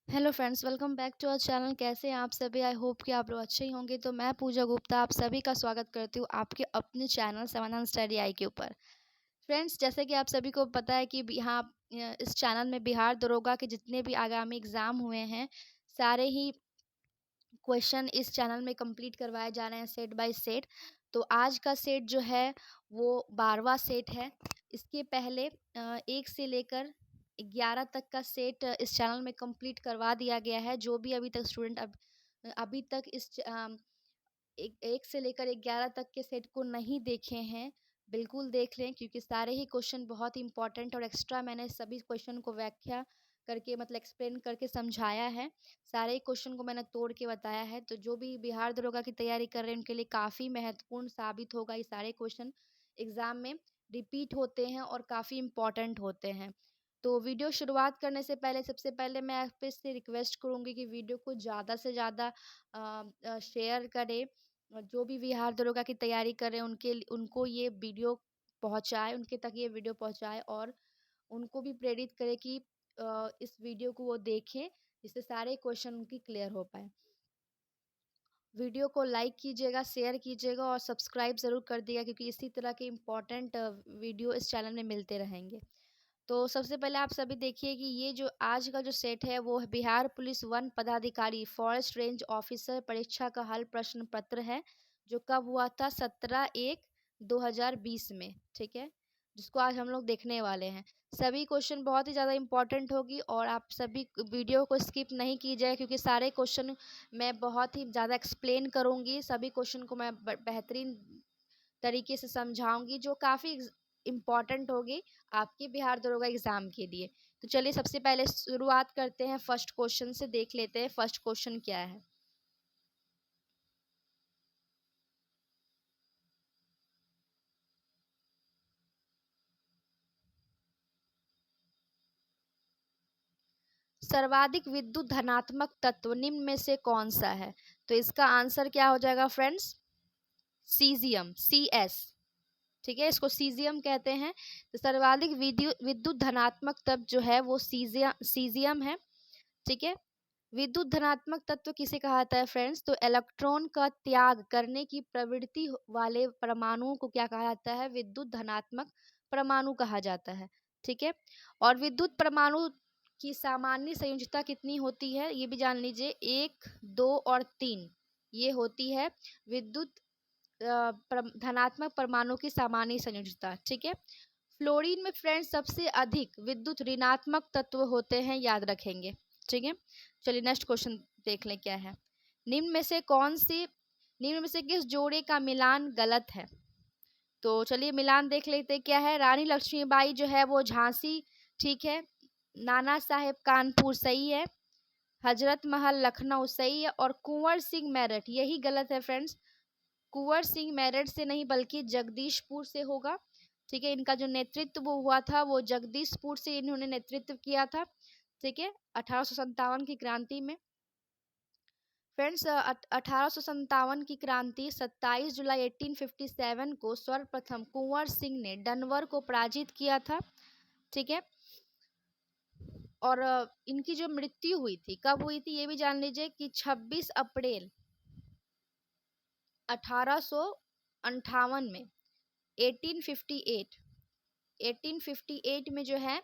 Hello friends, welcome back to our channel. कैसे हैं आप सभी? आई होप कि आप लोग अच्छे ही होंगे। तो मैं पूजा गुप्ता आप सभी का स्वागत करती हूँ आपके अपने चैनल समाधान स्टडी आई के ऊपर। फ्रेंड्स, जैसे कि आप सभी को पता है कि यहाँ इस चैनल में बिहार दरोगा के जितने भी आगामी एग्ज़ाम हुए हैं, सारे ही क्वेश्चन इस चैनल में कंप्लीट करवाए जा रहे हैं सेट बाय सेट। तो आज का सेट जो है वो 12वां सेट है। इसके पहले 1 से लेकर 11 तक का सेट इस चैनल में कंप्लीट करवा दिया गया है। जो भी अभी तक स्टूडेंट अभी तक एक से लेकर 11 तक के सेट को नहीं देखे हैं, बिल्कुल देख लें, क्योंकि सारे ही क्वेश्चन बहुत इंपॉर्टेंट और एक्स्ट्रा मैंने सभी क्वेश्चन को व्याख्या करके मतलब एक्सप्लेन करके समझाया है। सारे ही क्वेश्चन को मैंने तोड़ के बताया है। तो जो भी बिहार दरोगा की तैयारी कर रहे हैं उनके लिए काफ़ी महत्वपूर्ण साबित होगा। ये सारे क्वेश्चन एग्ज़ाम में रिपीट होते हैं और काफ़ी इम्पॉर्टेंट होते हैं। तो वीडियो शुरुआत करने से पहले सबसे पहले मैं आप से रिक्वेस्ट करूँगी कि वीडियो को ज़्यादा से ज़्यादा शेयर करें। जो भी बिहार दरोगा की तैयारी कर रहे हैं उनको ये वीडियो पहुँचाए, उनके तक ये वीडियो पहुँचाए और उनको भी प्रेरित करें कि इस वीडियो को वो देखें, जिससे सारे क्वेश्चन उनकी क्लियर हो पाए। वीडियो को लाइक कीजिएगा, शेयर कीजिएगा और सब्सक्राइब ज़रूर कर दिएगा, क्योंकि इसी तरह के इम्पोर्टेंट वीडियो इस चैनल में मिलते रहेंगे। तो सबसे पहले आप सभी देखिए कि ये जो आज का जो सेट है वो बिहार पुलिस वन पदाधिकारी फॉरेस्ट रेंज ऑफिसर परीक्षा का हल प्रश्न पत्र है, जो कब हुआ था? 17/1/2020 में, ठीक है, जिसको आज हम लोग देखने वाले हैं। सभी क्वेश्चन बहुत ही ज़्यादा इंपॉर्टेंट होगी और आप सभी वीडियो को स्किप नहीं कीजिए, क्योंकि सारे क्वेश्चन मैं बहुत ही ज़्यादा एक्सप्लेन करूँगी। सभी क्वेश्चन को मैं बेहतरीन तरीके से समझाऊंगी, जो काफ़ी इम्पॉर्टेंट होगी आपके बिहार दरोगा एग्ज़ाम के लिए। तो चलिए सबसे पहले शुरुआत करते हैं फर्स्ट क्वेश्चन से। देख लेते हैं फर्स्ट क्वेश्चन क्या है। सर्वाधिक विद्युत धनात्मक तत्व निम्न में से कौन सा है? तो इसका आंसर क्या हो जाएगा फ्रेंड्स? Caesium, CS। ठीक है, इसको सीजियम कहते हैं। तो सर्वाधिक विद्युत धनात्मक तत्व जो है वो सीजियम है। ठीक है, विद्युत धनात्मक तत्व किसे कहा जाता है फ्रेंड्स? तो इलेक्ट्रॉन का त्याग करने की प्रवृत्ति वाले परमाणुओं को क्या कहा जाता है? विद्युत धनात्मक परमाणु कहा जाता है। ठीक है, और विद्युत परमाणु की सामान्य संयोजकता कितनी होती है? ये भी जान लीजिए, 1, 2 और 3 ये होती है विद्युत धनात्मक परमाणु की सामान्य संयोजकता। ठीक है, फ्लोरीन में फ्रेंड्स सबसे अधिक विद्युत ऋणात्मक तत्व होते हैं, याद रखेंगे। ठीक है, चलिए नेक्स्ट क्वेश्चन देख लें क्या है। निम्न में से किस जोड़े का मिलान गलत है? तो चलिए मिलान देख लेते हैं क्या है। रानी लक्ष्मीबाई जो है वो झांसी, ठीक है, नाना साहेब कानपुर सही है, हजरत महल लखनऊ सही है, और कुंवर सिंह मेरठ यही गलत है फ्रेंड्स। कुंवर सिंह मेरठ से नहीं बल्कि जगदीशपुर से होगा। ठीक है, इनका जो नेतृत्व वो हुआ था वो जगदीशपुर से इन्होंने नेतृत्व किया था। ठीक है, 1857 की क्रांति में। फ्रेंड्स, 1857 की क्रांति 27 जुलाई 1857 को सर्वप्रथम कुंवर सिंह ने डनवर को पराजित किया था। ठीक है, और इनकी जो मृत्यु हुई थी कब हुई थी ये भी जान लीजिए कि 26 अप्रैल 1858 में, 1858 1858 में जो है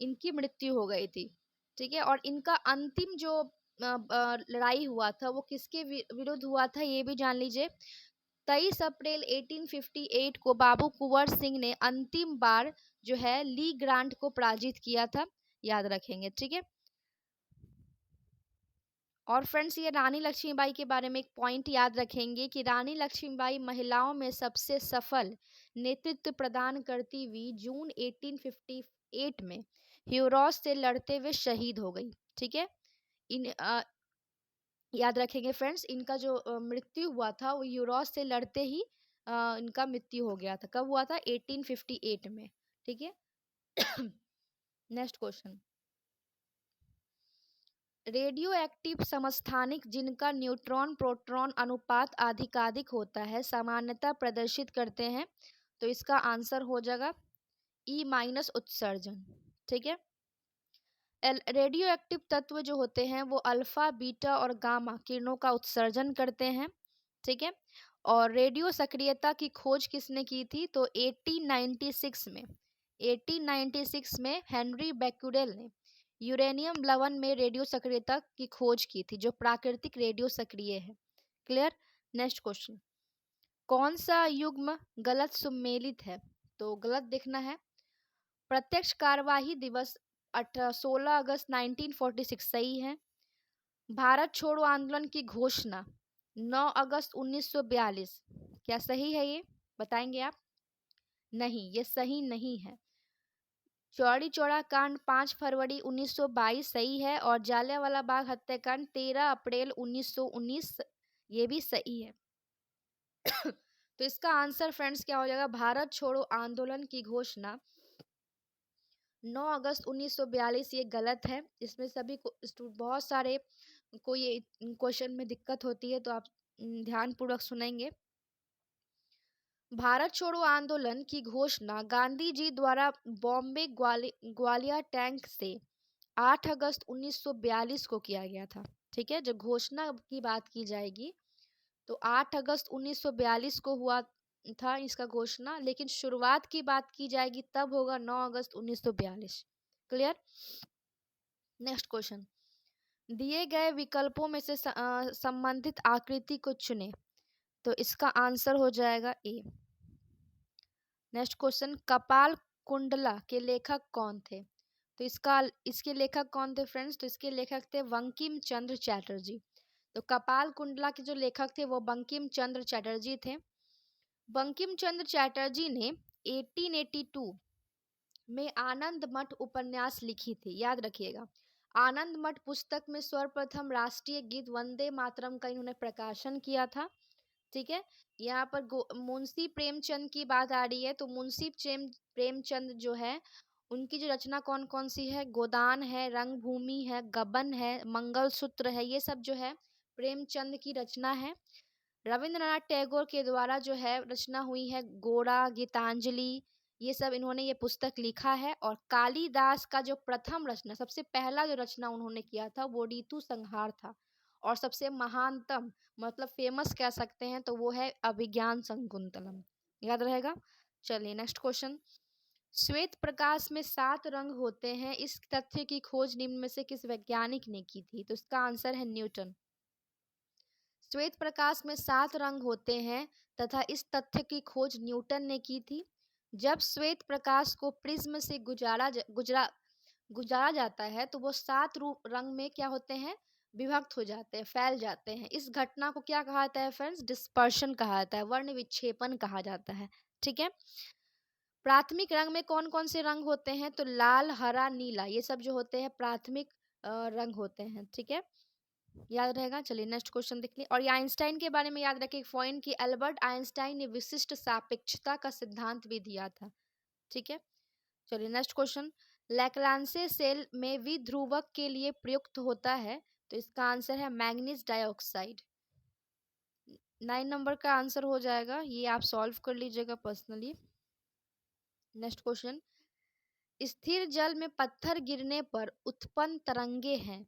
इनकी मृत्यु हो गई थी। ठीक है, और इनका अंतिम जो लड़ाई हुआ था वो किसके विरुद्ध हुआ था ये भी जान लीजिए। 23 अप्रैल 1858 को बाबू कुंवर सिंह ने अंतिम बार जो है ली ग्रांट को पराजित किया था, याद रखेंगे। ठीक है, और फ्रेंड्स ये रानी लक्ष्मीबाई के बारे में एक पॉइंट याद रखेंगे कि रानी लक्ष्मीबाई महिलाओं में सबसे सफल नेतृत्व प्रदान करती हुई जून 1858 में ह्यूरोस से लड़ते हुए शहीद हो गई। ठीक है, इन याद रखेंगे फ्रेंड्स, इनका जो मृत्यु हुआ था वो ह्यूरोस से लड़ते ही इनका मृत्यु हो गया था। कब हुआ था? 1858 में। ठीक है, नेक्स्ट क्वेश्चन। रेडियो एक्टिव समस्थानिक जिनका न्यूट्रॉन प्रोटॉन अनुपात अधिकाधिक होता है सामान्यतः प्रदर्शित करते हैं। तो इसका आंसर हो जाएगा E- उत्सर्जन। ठीक है, रेडियो एक्टिव तत्व जो होते हैं वो अल्फा, बीटा और गामा किरणों का उत्सर्जन करते हैं। ठीक है। और रेडियो सक्रियता की खोज किसने की थी? तो 1896 में हेनरी बैक्यूरेल ने यूरेनियम लवण में रेडियो सक्रियता की खोज की थी, जो प्राकृतिक रेडियो सक्रिय है। क्लियर। नेक्स्ट क्वेश्चन, कौन सा युग्म गलत सुमेलित है? तो गलत देखना है। प्रत्यक्ष कार्यवाही दिवस 16 अगस्त 1946 सही है। भारत छोड़ो आंदोलन की घोषणा 9 अगस्त 1942 क्या सही है? ये बताएंगे आप? नहीं, ये सही नहीं है। चौरी चौरा कांड 5 फरवरी 1922 सही है। और जालियांवाला बाग हत्याकांड 13 अप्रैल 1919 ये भी सही है। तो इसका आंसर फ्रेंड्स क्या हो जाएगा? भारत छोड़ो आंदोलन की घोषणा 9 अगस्त 1942 ये गलत है। इसमें सभी को बहुत सारे को ये क्वेश्चन में दिक्कत होती है, तो आप ध्यान पूर्वक सुनेंगे। भारत छोड़ो आंदोलन की घोषणा गांधी जी द्वारा बॉम्बे ग्वालियर टैंक से 8 अगस्त 1942 को किया गया था। ठीक है। जब घोषणा की बात की जाएगी तो 8 अगस्त 1942 को हुआ था इसका घोषणा, लेकिन शुरुआत की बात की जाएगी तब होगा 9 अगस्त 1942। क्लियर। नेक्स्ट क्वेश्चन, दिए गए विकल्पों में से संबंधित आकृति को चुने। तो इसका आंसर हो जाएगा ए। नेक्स्ट क्वेश्चन, कपाल कुंडला के लेखक कौन थे? तो इसके लेखक कौन थे फ्रेंड्स? तो इसके लेखक थे बंकिम चंद्र चैटर्जी। तो कपाल कुंडला के जो लेखक थे वो बंकिम चंद्र चैटर्जी थे। बंकिम चंद्र चैटर्जी ने 1882 में आनंद मठ उपन्यास लिखी थी, याद रखिएगा। आनंद मठ पुस्तक में सर्वप्रथम राष्ट्रीय गीत वंदे मातरम का इन्होंने प्रकाशन किया था। ठीक है। यहाँ पर मुंशी प्रेमचंद की बात आ रही है, तो मुंशी प्रेमचंद जो है उनकी जो रचना कौन कौन सी है? गोदान है, रंगभूमि है, गबन है, मंगलसूत्र है, ये सब जो है प्रेमचंद की रचना है। रविंद्रनाथ टैगोर के द्वारा जो है रचना हुई है गोरा, गीतांजलि, ये सब इन्होंने ये पुस्तक लिखा है। और कालिदास का जो प्रथम रचना, सबसे पहला जो रचना उन्होंने किया था वो ऋतु संहार था। और सबसे महानतम मतलब फेमस कह सकते हैं तो वो है अभिज्ञान शकुंतलम, याद रहेगा। चलिए नेक्स्ट क्वेश्चन, श्वेत प्रकाश में 7 रंग होते हैं, इस तथ्य की खोज निम्न में से किस वैज्ञानिक ने की थी? तो इसका आंसर है न्यूटन। श्वेत प्रकाश में 7 रंग होते हैं तथा इस तथ्य की खोज न्यूटन ने की थी। जब श्वेत प्रकाश को प्रिज्म से गुजारा जाता है तो वो 7 रंग में क्या होते हैं? विभक्त हो जाते हैं, फैल जाते हैं। इस घटना को क्या कहा जाता है फ्रेंड्स? डिस्पर्शन कहा जाता है, वर्ण विक्षेपण कहा जाता है। ठीक है। प्राथमिक रंग में कौन कौन से रंग होते हैं? तो लाल, हरा, नीला, ये सब जो होते हैं प्राथमिक रंग होते हैं। ठीक है, याद रहेगा। चलिए नेक्स्ट क्वेश्चन देख लिए। और ये आइंस्टाइन के बारे में याद रखिए पॉइंट कि एल्बर्ट आइंस्टाइन ने विशिष्ट सापेक्षता का सिद्धांत भी दिया था। ठीक है। चलिए नेक्स्ट क्वेश्चन, लैक्रांसे सेल में विध्रुवक के लिए प्रयुक्त होता है, तो इसका आंसर है मैग्नीज डाइऑक्साइड। 9 नंबर का आंसर हो जाएगा, ये आप सॉल्व कर लीजिएगा पर्सनली। नेक्स्ट क्वेश्चन, स्थिर जल में पत्थर गिरने पर उत्पन्न तरंगे हैं,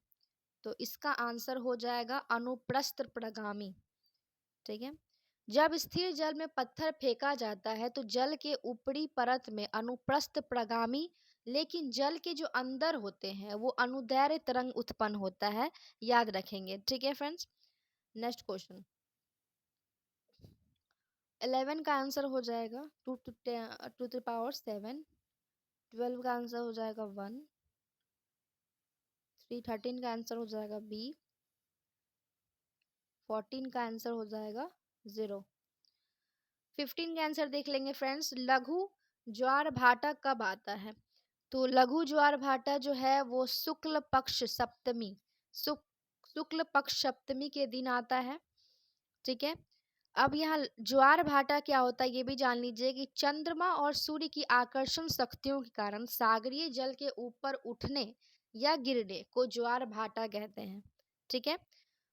तो इसका आंसर हो जाएगा अनुप्रस्थ प्रगामी। ठीक है। जब स्थिर जल में पत्थर फेंका जाता है तो जल के ऊपरी परत में अनुप्रस्थ प्रगामी, लेकिन जल के जो अंदर होते हैं वो अनुदैर्घ्य तरंग उत्पन्न होता है, याद रखेंगे। ठीक है फ्रेंड्स। नेक्स्ट क्वेश्चन 11 का आंसर हो जाएगा 2 to the power 7। 12 का आंसर हो जाएगा 1। 13 का आंसर हो जाएगा बी। 14 का आंसर हो जाएगा 0। 15 का आंसर देख लेंगे फ्रेंड्स, लघु ज्वार भाटा कब आता है? तो लघु ज्वार भाटा जो है वो शुक्ल पक्ष सप्तमी के दिन आता है। ठीक है। अब यहाँ ज्वार भाटा क्या होता है ये भी जान लीजिए कि चंद्रमा और सूर्य की आकर्षण शक्तियों के कारण सागरीय जल के ऊपर उठने या गिरने को ज्वार भाटा कहते हैं। ठीक है।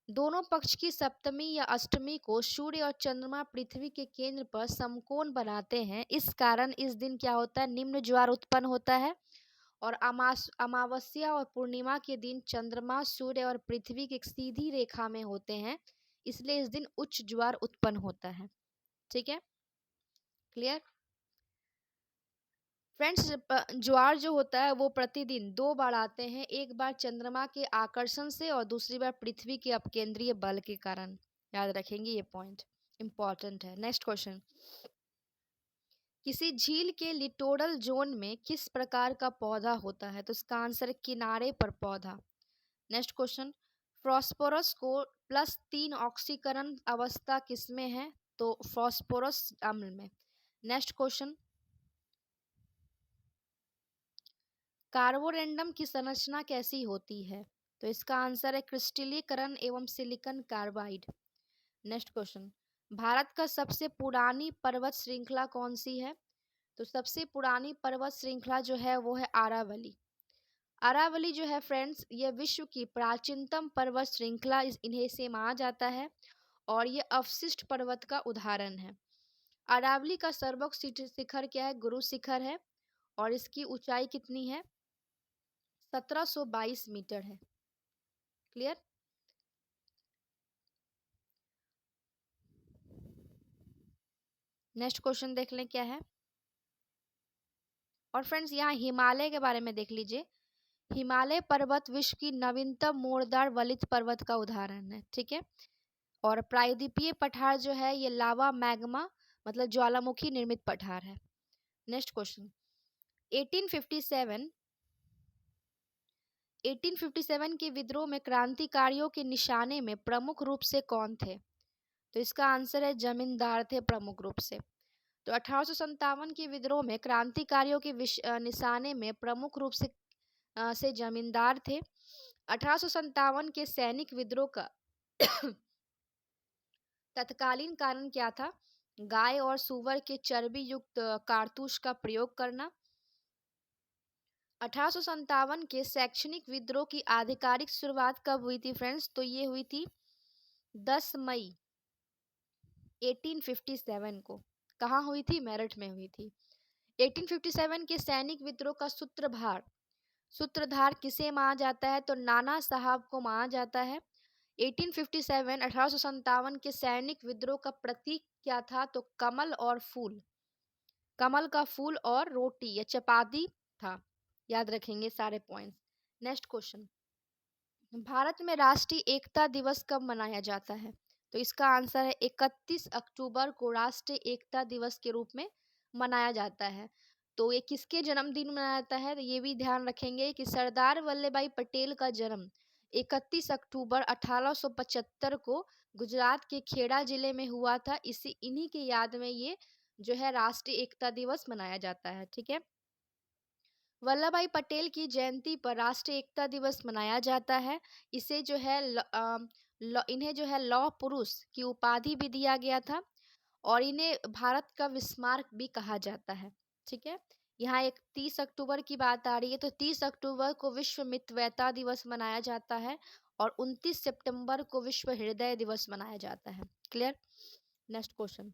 दोनों पक्ष की सप्तमी या अष्टमी को सूर्य और चंद्रमा पृथ्वी के केंद्र पर समकोण बनाते हैं, इस कारण इस दिन क्या होता है? निम्न ज्वार उत्पन्न होता है। और अमावस्या और पूर्णिमा के दिन चंद्रमा, सूर्य और पृथ्वी की एक सीधी रेखा में होते हैं, इसलिए इस दिन उच्च ज्वार उत्पन्न होता है। ठीक है, क्लियर फ्रेंड्स। ज्वार जो होता है वो प्रतिदिन 2 बार आते हैं, एक बार चंद्रमा के आकर्षण से और दूसरी बार पृथ्वी के अपकेंद्रीय बल के कारण। याद रखेंगे, ये पॉइंट इंपॉर्टेंट है। नेक्स्ट क्वेश्चन, किसी झील के लिटोरल जोन में किस प्रकार का पौधा होता है? तो इसका आंसर है किनारे पर पौधा। नेक्स्ट क्वेश्चन, फॉस्फोरस को +3 ऑक्सीकरण अवस्था किसमें है? तो फॉस्फोरस अम्ल में। नेक्स्ट क्वेश्चन, कार्बोरेंडम की संरचना कैसी होती है? तो इसका आंसर है क्रिस्टलीकरण एवं silicon carbide. Next question, Bharat का सबसे पुरानी पर्वत श्रृंखला कौन सी है? तो सबसे पुरानी पर्वत श्रृंखला जो है वो है अरावली। अरावली जो है फ्रेंड्स, ये विश्व की प्राचीनतम पर्वत श्रृंखला इन्हें से माना जाता है और ये अवशिष्ट पर्वत का उदाहरण है। अरावली का सर्वोच्च शिखर क्या है? गुरु शिखर है और इसकी ऊंचाई कितनी है? 1722 मीटर है। क्लियर। नेक्स्ट क्वेश्चन देख लें क्या है। और फ्रेंड्स यहाँ हिमालय के बारे में देख लीजिए। हिमालय पर्वत विश्व की नवीनतम मोड़दार वलित पर्वत का उदाहरण है। ठीक है, और प्रायद्वीपीय पठार जो है ये लावा मैग्मा मतलब ज्वालामुखी निर्मित पठार है। नेक्स्ट क्वेश्चन, 1857 के विद्रोह में क्रांतिकारियों के निशाने में प्रमुख रूप से कौन थे? तो इसका आंसर है जमींदार थे प्रमुख रूप से। तो 1857 के विद्रोह में क्रांतिकारियों के निशाने में प्रमुख रूप से जमींदार थे। 1857 के सैनिक विद्रोह का तत्कालीन कारण क्या था? गाय और सूअर के चर्बी युक्त कारतूस का प्रयोग करना। 1857 के शैक्षणिक विद्रोह की आधिकारिक शुरुआत कब हुई थी फ्रेंड्स? तो ये हुई थी 10 मई 1857 को। कहाँ हुई थी? मेरठ में हुई थी। 1857 के सैनिक विद्रोह का सूत्रधार किसे माना जाता है? तो नाना साहब को माना जाता है। 1857 के सैनिक विद्रोह का प्रतीक क्या था? तो कमल और फूल, कमल का फूल और रोटी या चपाती था। याद रखेंगे सारे पॉइंट्स। नेक्स्ट क्वेश्चन, भारत में राष्ट्रीय एकता दिवस कब मनाया जाता है? तो इसका आंसर है 31 अक्टूबर को राष्ट्रीय एकता दिवस के रूप में मनाया जाता है। तो ये किसके जन्मदिन मनाया जाता है? तो ये भी ध्यान रखेंगे कि सरदार वल्लभ भाई पटेल का जन्म 31 अक्टूबर 1875 को गुजरात के खेड़ा जिले में हुआ था। इन्हीं के याद में ये जो है राष्ट्रीय एकता दिवस मनाया जाता है। ठीक है, वल्लभ भाई पटेल की जयंती पर राष्ट्रीय एकता दिवस मनाया जाता है। इसे जो है इन्हें जो है लौह पुरुष की उपाधि भी दिया गया था और इन्हें भारत का विस्मारक भी कहा जाता है। ठीक है, यहाँ एक 30 अक्टूबर की बात आ रही है, तो 30 अक्टूबर को विश्व मितव्ययिता दिवस मनाया जाता है और 29 सितंबर को विश्व हृदय दिवस मनाया जाता है। Clear. Next question,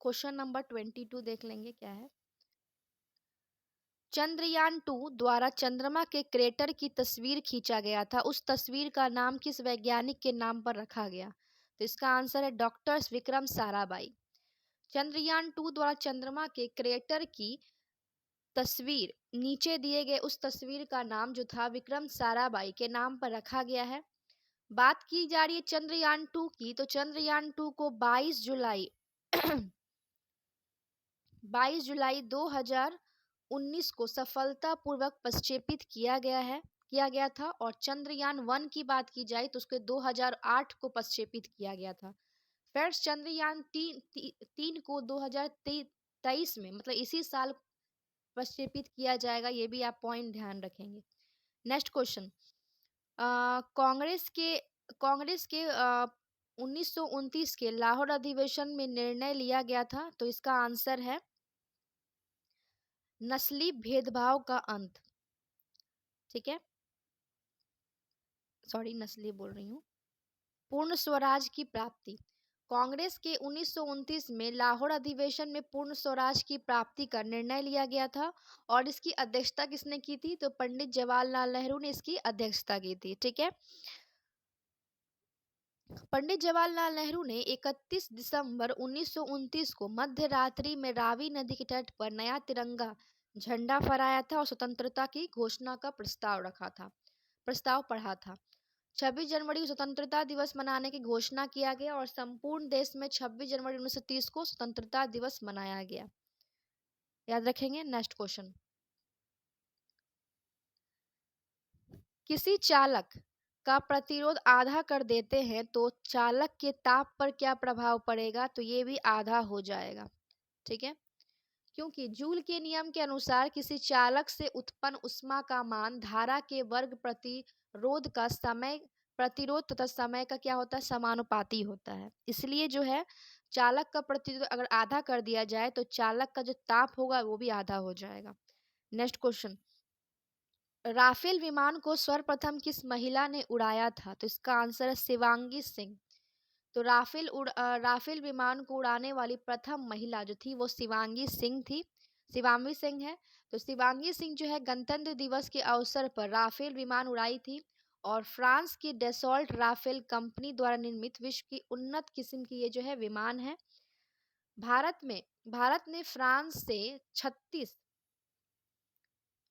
question number 22 देख लेंगे क्या है। चंद्रयान-2 द्वारा चंद्रमा के क्रेटर की तस्वीर खींचा गया था, उस तस्वीर का नाम किस वैज्ञानिक के नाम पर रखा गया? तो इसका आंसर है डॉक्टर विक्रम साराभाई। चंद्रयान-2 द्वारा चंद्रमा के क्रेटर की तस्वीर नीचे दिए गए उस तस्वीर का नाम जो था विक्रम साराभाई के नाम पर रखा गया है। बात की जा रही है चंद्रयान-2 की, तो चंद्रयान-2 को 22 जुलाई 22 जुलाई 2019 को सफलतापूर्वक प्रक्षेपित किया गया था और चंद्रयान-1 की बात की जाए तो उसके 2008 को प्रक्षेपित किया गया था। फ्रेंड्स, चंद्रयान 3 को 2023 में मतलब इसी साल प्रक्षेपित किया जाएगा, ये भी आप पॉइंट ध्यान रखेंगे। नेक्स्ट क्वेश्चन, कांग्रेस के 1929 के लाहौर अधिवेशन में निर्णय लिया गया था, तो इसका आंसर है नस्ली भेदभाव का अंत। ठीक है, सॉरी नस्ली बोल रही हूँ, पूर्ण स्वराज की प्राप्ति। कांग्रेस के 1929 में लाहौर अधिवेशन में पूर्ण स्वराज की प्राप्ति का निर्णय लिया गया था और इसकी अध्यक्षता किसने की थी? तो पंडित जवाहरलाल नेहरू ने इसकी अध्यक्षता की थी। ठीक है, पंडित जवाहरलाल नेहरू ने 31 दिसंबर 1929 को मध्य रात्रि में रावी नदी के तट पर नया तिरंगा झंडा फहराया था और स्वतंत्रता की घोषणा का प्रस्ताव पढ़ा था। 26 जनवरी को स्वतंत्रता दिवस मनाने की घोषणा किया गया और संपूर्ण देश में 26 जनवरी 1930 को स्वतंत्रता दिवस मनाया गया। याद रखेंगे। नेक्स्ट क्वेश्चन, किसी चालक का प्रतिरोध आधा कर देते हैं तो चालक के ताप पर क्या प्रभाव पड़ेगा? तो ये भी आधा हो जाएगा। ठीक है, क्योंकि जूल के नियम के अनुसार किसी चालक से उत्पन्न ऊष्मा का मान धारा के वर्ग प्रतिरोध तथा समय का क्या होता है? समानुपाती होता है। इसलिए जो है चालक का प्रतिरोध अगर आधा कर दिया जाए तो चालक का जो ताप होगा वो भी आधा हो जाएगा। नेक्स्ट क्वेश्चन, राफेल विमान को सर्वप्रथम किस महिला ने उड़ाया था? तो इसका आंसर है शिवांगी सिंह। तो राफेल विमान को उड़ाने वाली प्रथम महिला जो थी वो शिवांगी सिंह है। तो शिवांगी सिंह जो है गणतंत्र दिवस के अवसर पर राफेल विमान उड़ाई थी और फ्रांस की डेसॉल्ट राफेल कंपनी द्वारा निर्मित विश्व की उन्नत किस्म की ये जो है विमान है। भारत ने फ्रांस से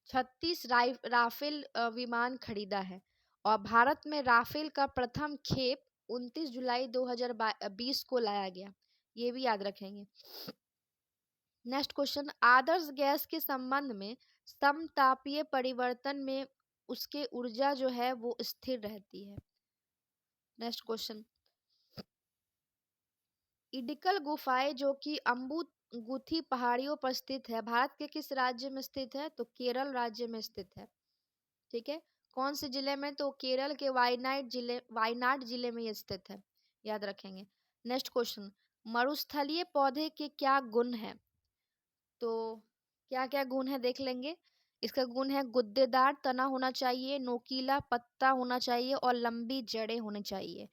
36 राफेल विमान खरीदा है और भारत में राफेल का प्रथम खेप 29 जुलाई 2020 को लाया गया। ये भी याद रखेंगे। नेक्स्ट क्वेश्चन, आदर्श गैस के संबंध में समतापीय परिवर्तन में उसके ऊर्जा जो है वो स्थिर रहती है। नेक्स्ट क्वेश्चन, इडिकल गुफाएं जो कि अम्बुगुथी पहाड़ियों पर स्थित है भारत के किस राज्य में स्थित है? तो केरल राज्य में स्थित है। ठीक है, कौन से जिले में? तो केरल के वायनाड जिले में ये स्थित है। याद रखेंगे। नेक्स्ट क्वेश्चन, मरुस्थलीय पौधे के क्या गुण है? तो क्या क्या गुण है देख लेंगे। इसका गुण है गुद्देदार तना होना चाहिए, नोकीला पत्ता होना चाहिए और लंबी जड़ें होनी चाहिए।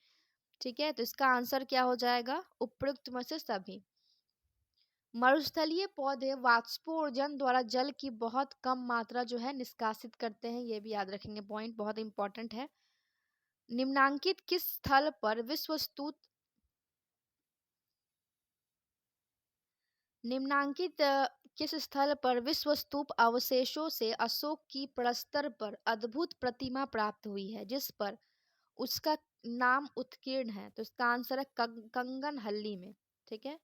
ठीक है, तो इसका आंसर क्या हो जाएगा? उपयुक्त में से सभी। मरुस्थलीय पौधे वाष्पोर्जन द्वारा जल की बहुत कम मात्रा जो है निष्कासित करते हैं। ये भी याद रखेंगे, पॉइंट बहुत इंपॉर्टेंट है। निम्नांकित किस स्थल पर किस स्थल पर विश्व स्तूप अवशेषों से अशोक की प्रस्तर पर अद्भुत प्रतिमा प्राप्त हुई है जिस पर उसका नाम उत्कीर्ण है? तो इसका आंसर है कंगनहल्ली में। ठीक है,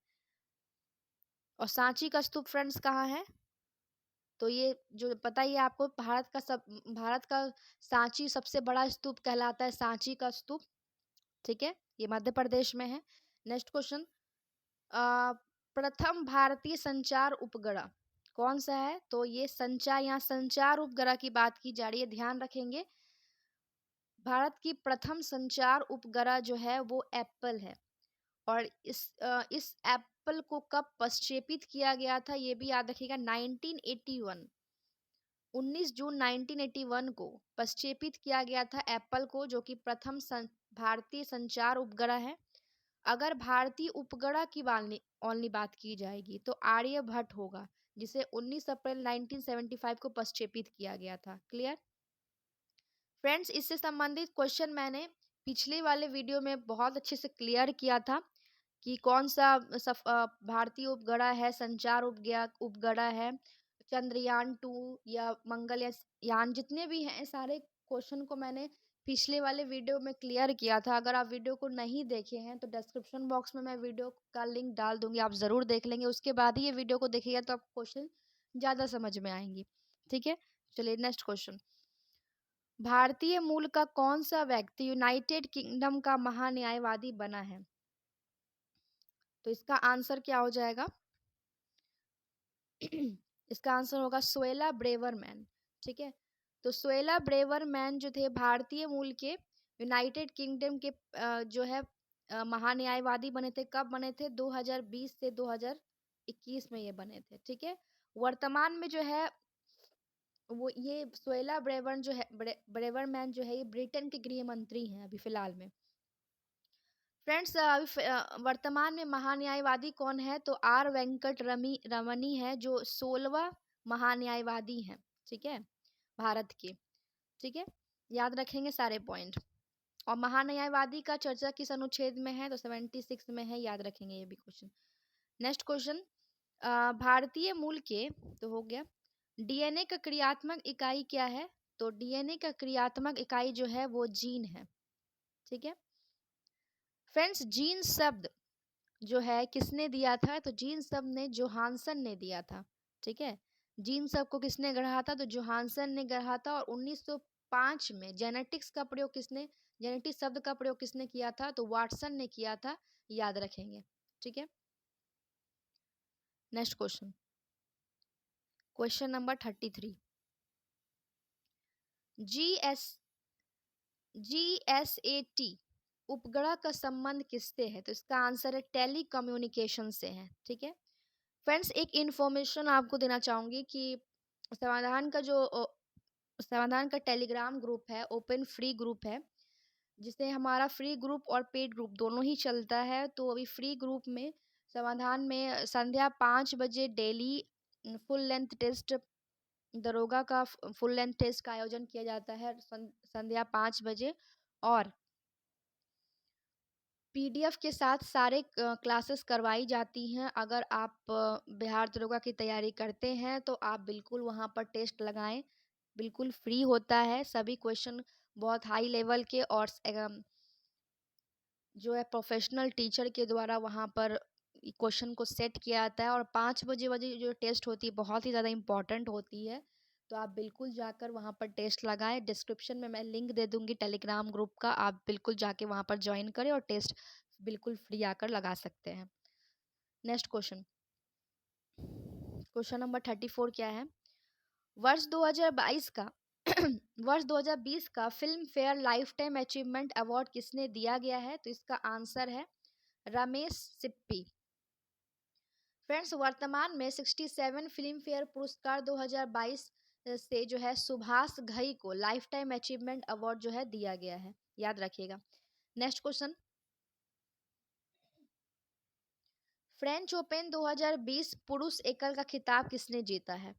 और सांची का स्तूप फ्रेंड्स कहाँ है? तो ये जो पता ही है आपको, भारत का सांची सबसे बड़ा स्तूप कहलाता है, सांची का स्तूप। ठीक है, ये मध्य प्रदेश में है। नेक्स्ट क्वेश्चन, प्रथम भारतीय संचार उपग्रह कौन सा है? तो ये यहाँ संचार उपग्रह की बात की जा रही है, ध्यान रखेंगे। भारत की प्रथम संचार उपग्रह जो है वो एप्पल है और इस एप्पल को कब प्रक्षेपित किया गया था? ये भी याद रखिएगा, 19 जून 1981 को प्रक्षेपित किया गया था एप्पल को, जो कि प्रथम भारतीय संचार उपग्रह है। अगर भारतीय उपग्रह की ओनली बात की जाएगी तो आर्यभट्ट होगा, जिसे 19 अप्रैल 1975 को प्रक्षेपित किया गया था। क्लियर फ्रेंड्स, इससे संबंधित क्वेश्चन मैंने पिछले वाले वीडियो में बहुत अच्छे से क्लियर किया था कि कौन सा भारतीय उपग्रह है, संचार उपग्रह है, चंद्रयान 2 या मंगल यान, जितने भी हैं सारे क्वेश्चन को मैंने पिछले वाले वीडियो में क्लियर किया था। अगर आप वीडियो को नहीं देखे हैं तो डिस्क्रिप्शन बॉक्स में मैं वीडियो का लिंक डाल दूंगी, आप ज़रूर देख लेंगे। उसके बाद ही ये वीडियो को देखिएगा तो आपको क्वेश्चन ज़्यादा समझ में आएंगी। ठीक है, चलिए नेक्स्ट क्वेश्चन, भारतीय मूल का कौन सा व्यक्ति यूनाइटेड किंगडम का महान्यायवादी बना है? तो इसका आंसर क्या हो जाएगा? इसका आंसर होगा सुएला ब्रेवरमैन। ठीक है, तो सुएला ब्रेवरमैन जो थे भारतीय मूल के यूनाइटेड किंगडम के जो है महान्यायवादी बने थे। कब बने थे? 2020 से 2021 में ये बने थे। ठीक है, वर्तमान में जो है वो ये सुएला ब्रेवरमैन जो है ये ब्रिटेन के गृह मंत्री हैं अभी फिलहाल में। फ्रेंड्स वर्तमान में महान्यायवादी कौन है? तो आर वेंकट रमनी है, जो 16वां महान्यायवादी हैं, ठीक है, भारत के। ठीक है, याद रखेंगे सारे पॉइंट। और महान्यायवादी का चर्चा किस अनुच्छेद में है? तो 76 में है, याद रखेंगे ये भी क्वेश्चन। नेक्स्ट क्वेश्चन, भारतीय मूल के, तो हो गया। डीएनए का क्रियात्मक इकाई क्या है? तो डीएनए का क्रियात्मक इकाई जो है वो जीन है। ठीक है फ्रेंड्स, जीन शब्द जो है किसने दिया था? तो जीन शब्द ने जोहानसन ने दिया था। ठीक है, जीन शब्द को किसने गढ़ा था? तो जोहानसन ने गढ़ा था। और 1905 में जेनेटिक्स का प्रयोग किसने, जेनेटिक्स शब्द का प्रयोग किसने किया था? तो वाटसन ने किया था, याद रखेंगे। ठीक है, next question, question number 33। GSAT उपग्रह का संबंध किससे है? तो इसका आंसर है टेली कम्युनिकेशन से है। ठीक है फ्रेंड्स, एक इंफॉर्मेशन आपको देना चाहूंगी कि समाधान का टेलीग्राम ग्रुप है, ओपन फ्री ग्रुप है, जिससे हमारा फ्री ग्रुप और पेड ग्रुप दोनों ही चलता है। तो अभी फ्री ग्रुप में समाधान में संध्या 5 बजे डेली फुल लेंथ टेस्ट, दरोगा का फुल लेंथ टेस्ट का आयोजन किया जाता है संध्या 5 बजे। और पीडीएफ के साथ सारे क्लासेस करवाई जाती हैं। अगर आप बिहार दरोगा की तैयारी करते हैं तो आप बिल्कुल वहाँ पर टेस्ट लगाएं, बिल्कुल फ्री होता है। सभी क्वेश्चन बहुत हाई लेवल के और जो है प्रोफेशनल टीचर के द्वारा वहाँ पर क्वेश्चन को सेट किया जाता है। और 5 बजे जो टेस्ट होती है बहुत ही ज़्यादा इम्पॉर्टेंट होती है। तो आप बिल्कुल जाकर वहाँ पर टेस्ट लगाएं। डिस्क्रिप्शन में मैं लिंक दे दूंगी टेलीग्राम ग्रुप का, आप बिल्कुल जाके वहाँ पर ज्वाइन करें और टेस्ट बिल्कुल फ्री आकर लगा सकते हैं। नेक्स्ट क्वेश्चन, क्वेश्चन नंबर 34 क्या है? वर्ष 2022 का वर्ष 2020 का film fair life time achievement award किसने दिया गया है? तो इसका आंसर है रमेश सिप्पी। फ्रेंड्स, वर्तमान में 67 फिल्म फेयर पुरस्कार 2022 से जो है सुभाष घई को लाइफ टाइम अचीवमेंट अवार्ड जो है दिया गया है, याद रखिएगा। नेक्स्ट क्वेश्चन, फ्रेंच ओपन 2020 पुरुष एकल का खिताब किसने जीता है?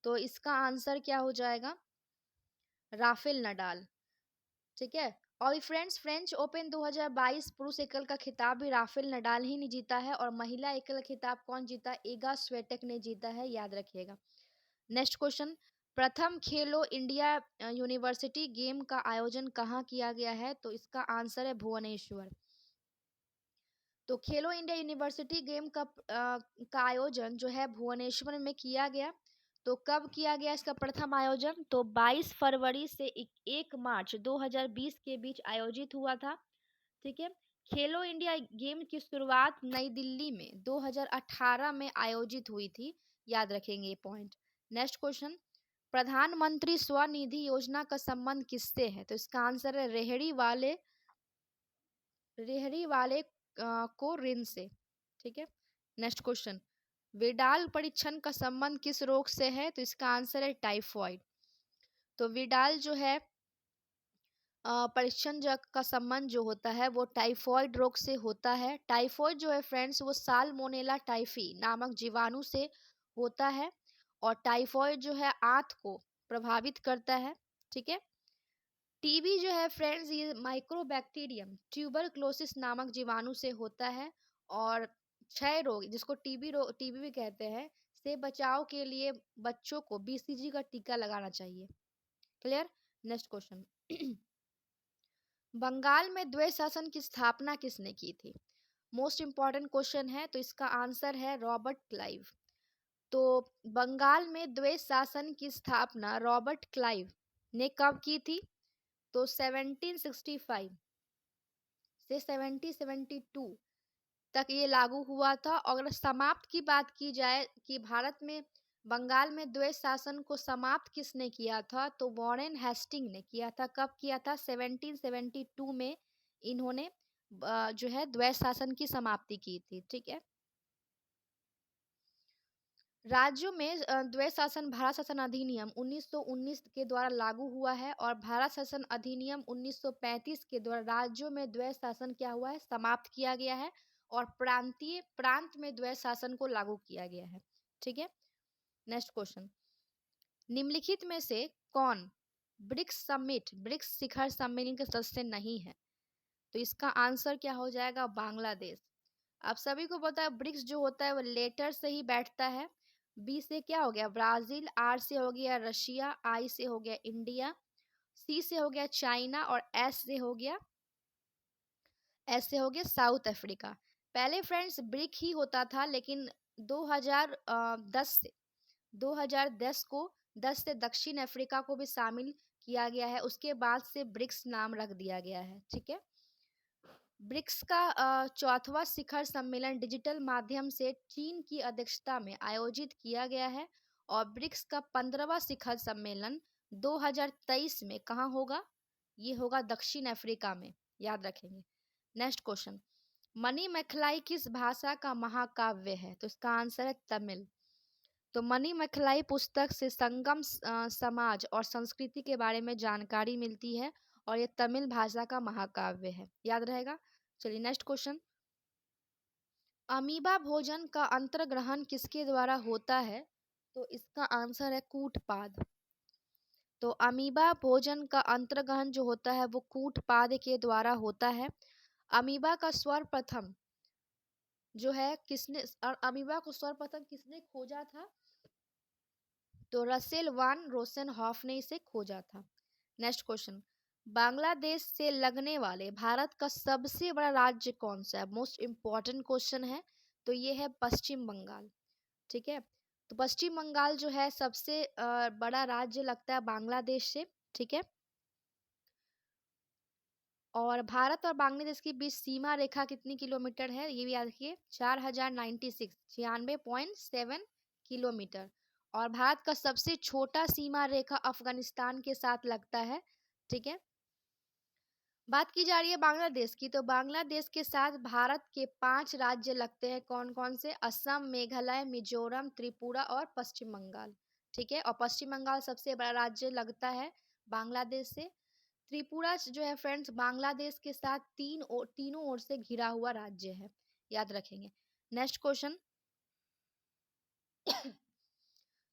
तो इसका आंसर क्या हो जाएगा? Rafael Nadal. ठीक है, और फ्रेंड्स, फ्रेंच ओपन 2022 पुरुष एकल का खिताब भी राफेल नडाल ही ने जीता है। और महिला एकल का खिताब कौन जीता? इगा स्वेटेक ने जीता है, याद रखिएगा। नेक्स्ट क्वेश्चन, प्रथम खेलो इंडिया यूनिवर्सिटी गेम का आयोजन कहाँ किया गया है? तो इसका आंसर है भुवनेश्वर। तो खेलो इंडिया यूनिवर्सिटी गेम का आयोजन जो है भुवनेश्वर में किया गया। तो कब किया गया इसका प्रथम आयोजन? तो 22 फरवरी से 1 मार्च 2020 के बीच आयोजित हुआ था। ठीक है, खेलो इंडिया गेम की शुरुआत नई दिल्ली में 2018 में आयोजित हुई थी, याद रखेंगे ये पॉइंट। नेक्स्ट क्वेश्चन, प्रधानमंत्री स्वनिधि योजना का संबंध किससे है? तो इसका आंसर है रेहड़ी वाले को ऋण से। ठीक है, नेक्स्ट क्वेश्चन, विडाल परीक्षण का संबंध किस रोग से है? तो इसका आंसर है टाइफॉइड। तो विडाल जो है परीक्षण का संबंध जो होता है वो टाइफॉइड रोग से होता है। टाइफॉइड जो है फ्रेंड्स वो साल्मोनेला टाइफी नामक जीवाणु से होता है। और टाइफॉइड जो है आंत को प्रभावित करता है। ठीक है, टीबी जो है फ्रेंड्स ये माइक्रोबैक्टीरियम ट्यूबरक्लोसिस नामक जीवाणु से होता है। और क्षय रोग, जिसको टीबी भी कहते हैं, से बचाव के लिए बच्चों को बीसीजी का टीका लगाना चाहिए। क्लियर। नेक्स्ट क्वेश्चन, बंगाल में द्वैध शासन की स्थापना किसने की थी? मोस्ट इंपॉर्टेंट क्वेश्चन है। तो इसका आंसर है रॉबर्ट क्लाइव। तो बंगाल में द्वैध शासन की स्थापना रॉबर्ट क्लाइव ने कब की थी? तो 1765 से 1772 तक ये लागू हुआ था। और अगर समाप्त की बात की जाए कि भारत में बंगाल में द्वैध शासन को समाप्त किसने किया था? तो वॉरेन हेस्टिंग ने किया था। कब किया था? 1772 में इन्होंने जो है द्वैध शासन की समाप्ति की थी। ठीक है, राज्यों में द्वैध शासन भारत शासन अधिनियम 1919 के द्वारा लागू हुआ है और भारत शासन अधिनियम 1935 के द्वारा राज्यों में द्वैध शासन क्या हुआ है, समाप्त किया गया है और प्रांत में द्वैध शासन को लागू किया गया है। ठीक है, नेक्स्ट क्वेश्चन, निम्नलिखित में से कौन ब्रिक्स शिखर सम्मेलन के सदस्य नहीं है? तो इसका आंसर क्या हो जाएगा, बांग्लादेश। आप सभी को पता है ब्रिक्स जो होता है वो लेटर से ही बैठता है। बी से क्या हो गया, ब्राजील। आर से हो गया रशिया। आई से हो गया इंडिया। सी से हो गया चाइना और एस से हो गया साउथ अफ्रीका। पहले फ्रेंड्स ब्रिक ही होता था, लेकिन 2010 को 10 से दक्षिण अफ्रीका को भी शामिल किया गया है। उसके बाद से ब्रिक्स नाम रख दिया गया है। ठीक है, ब्रिक्स का चौथवा शिखर सम्मेलन डिजिटल माध्यम से चीन की अध्यक्षता में आयोजित किया गया है और ब्रिक्स का 15वां शिखर सम्मेलन 2023 में कहाँ होगा, ये होगा दक्षिण अफ्रीका में, याद रखेंगे। नेक्स्ट क्वेश्चन, मणिमेखलाई किस भाषा का महाकाव्य है? तो इसका आंसर है तमिल। तो मणिमेखलाई पुस्तक से संगम समाज और संस्कृति के बारे में जानकारी मिलती है और ये तमिल भाषा का महाकाव्य है, याद रहेगा। चलिए नेक्स्ट क्वेश्चन, अमीबा भोजन का अंतर्ग्रहण किसके द्वारा होता है? तो इसका आंसर है कूटपाद। तो अमीबा भोजन का अंतर्ग्रहण जो होता है वो कूटपाद के द्वारा होता है। अमीबा का सर्वप्रथम जो है किसने, और अमीबा को सर्वप्रथम किसने खोजा था? तो रसेल वान रोसेनहॉफ ने इसे खोजा था। नेक्स्ट क्वेश्चन, बांग्लादेश से लगने वाले भारत का सबसे बड़ा राज्य कौन सा है? मोस्ट इंपॉर्टेंट क्वेश्चन है। तो ये है पश्चिम बंगाल। ठीक है, तो पश्चिम बंगाल जो है सबसे बड़ा राज्य लगता है बांग्लादेश से। ठीक है, और भारत और बांग्लादेश के बीच सीमा रेखा कितनी किलोमीटर है, ये भी याद रखिए, 4096, 96.7 किलोमीटर। और भारत का सबसे छोटा सीमा रेखा अफगानिस्तान के साथ लगता है। ठीक है, बात की जा रही है बांग्लादेश की, तो बांग्लादेश के साथ भारत के 5 राज्य लगते हैं। कौन कौन से? असम, मेघालय, मिजोरम, त्रिपुरा और पश्चिम बंगाल। ठीक है, और पश्चिम बंगाल सबसे बड़ा राज्य लगता है बांग्लादेश से। त्रिपुरा जो है फ्रेंड्स बांग्लादेश के साथ तीनों ओर से घिरा हुआ राज्य है, याद रखेंगे। नेक्स्ट क्वेश्चन,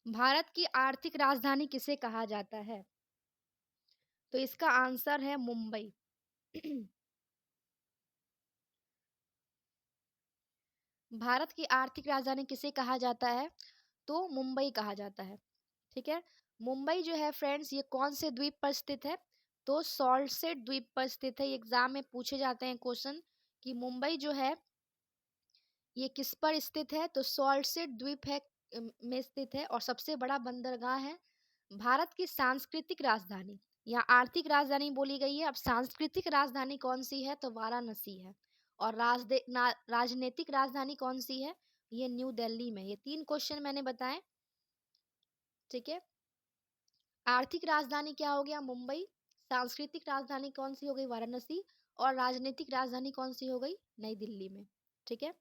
भारत की आर्थिक राजधानी किसे कहा जाता है? तो इसका आंसर है मुंबई। भारत की आर्थिक राजधानी किसे कहा जाता है? तो मुंबई कहा जाता है। ठीक है, मुंबई जो है फ्रेंड्स ये कौन से द्वीप पर स्थित है? तो सॉल्टसेट द्वीप पर स्थित है। एग्जाम में पूछे जाते हैं क्वेश्चन कि मुंबई जो है ये किस पर स्थित है? तो सॉल्टसेट द्वीप है में स्थित है और सबसे बड़ा बंदरगाह है। भारत की सांस्कृतिक राजधानी, यहाँ आर्थिक राजधानी बोली गई है, अब सांस्कृतिक राजधानी कौन सी है? तो वाराणसी है। और राजनीतिक राजधानी कौन सी है? ये न्यू दिल्ली में। ये 3 क्वेश्चन मैंने बताए। ठीक है, आर्थिक राजधानी क्या हो गया? मुंबई। सांस्कृतिक राजधानी कौन सी हो गई? वाराणसी। और राजनीतिक राजधानी कौन सी हो गई? नई दिल्ली में। ठीक है,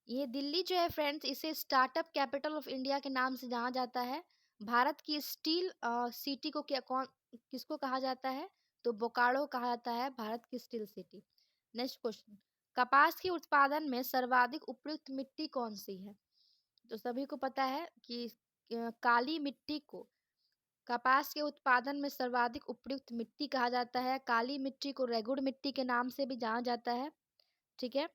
ये दिल्ली जो है फ्रेंड्स इसे स्टार्टअप कैपिटल ऑफ इंडिया के नाम से जाना जाता है। भारत की स्टील सिटी को किसको कहा जाता है? तो बोकारो कहा जाता है भारत की स्टील सिटी। नेक्स्ट क्वेश्चन, कपास के उत्पादन में सर्वाधिक उपयुक्त मिट्टी कौन सी है? तो सभी को पता है कि काली मिट्टी को कपास के उत्पादन में सर्वाधिक उपयुक्त मिट्टी कहा जाता है। काली मिट्टी को रेगुड़ मिट्टी के नाम से भी जाना जाता है। ठीक है,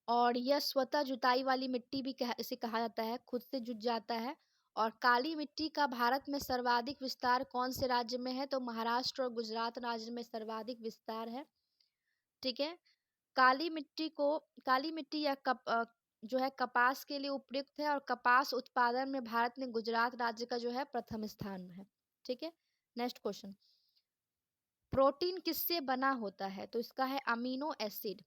और यह स्वतः जुताई वाली मिट्टी भी इसे कहा जाता है, खुद से जुट जाता है। और काली मिट्टी का भारत में सर्वाधिक विस्तार कौन से राज्य में है? तो महाराष्ट्र और गुजरात राज्य में सर्वाधिक विस्तार है। ठीक है, काली मिट्टी या जो है कपास के लिए उपयुक्त है और कपास उत्पादन में भारत में गुजरात राज्य का जो है प्रथम स्थान है। ठीक है, नेक्स्ट क्वेश्चन, प्रोटीन किससे बना होता है? तो इसका है अमीनो एसिड।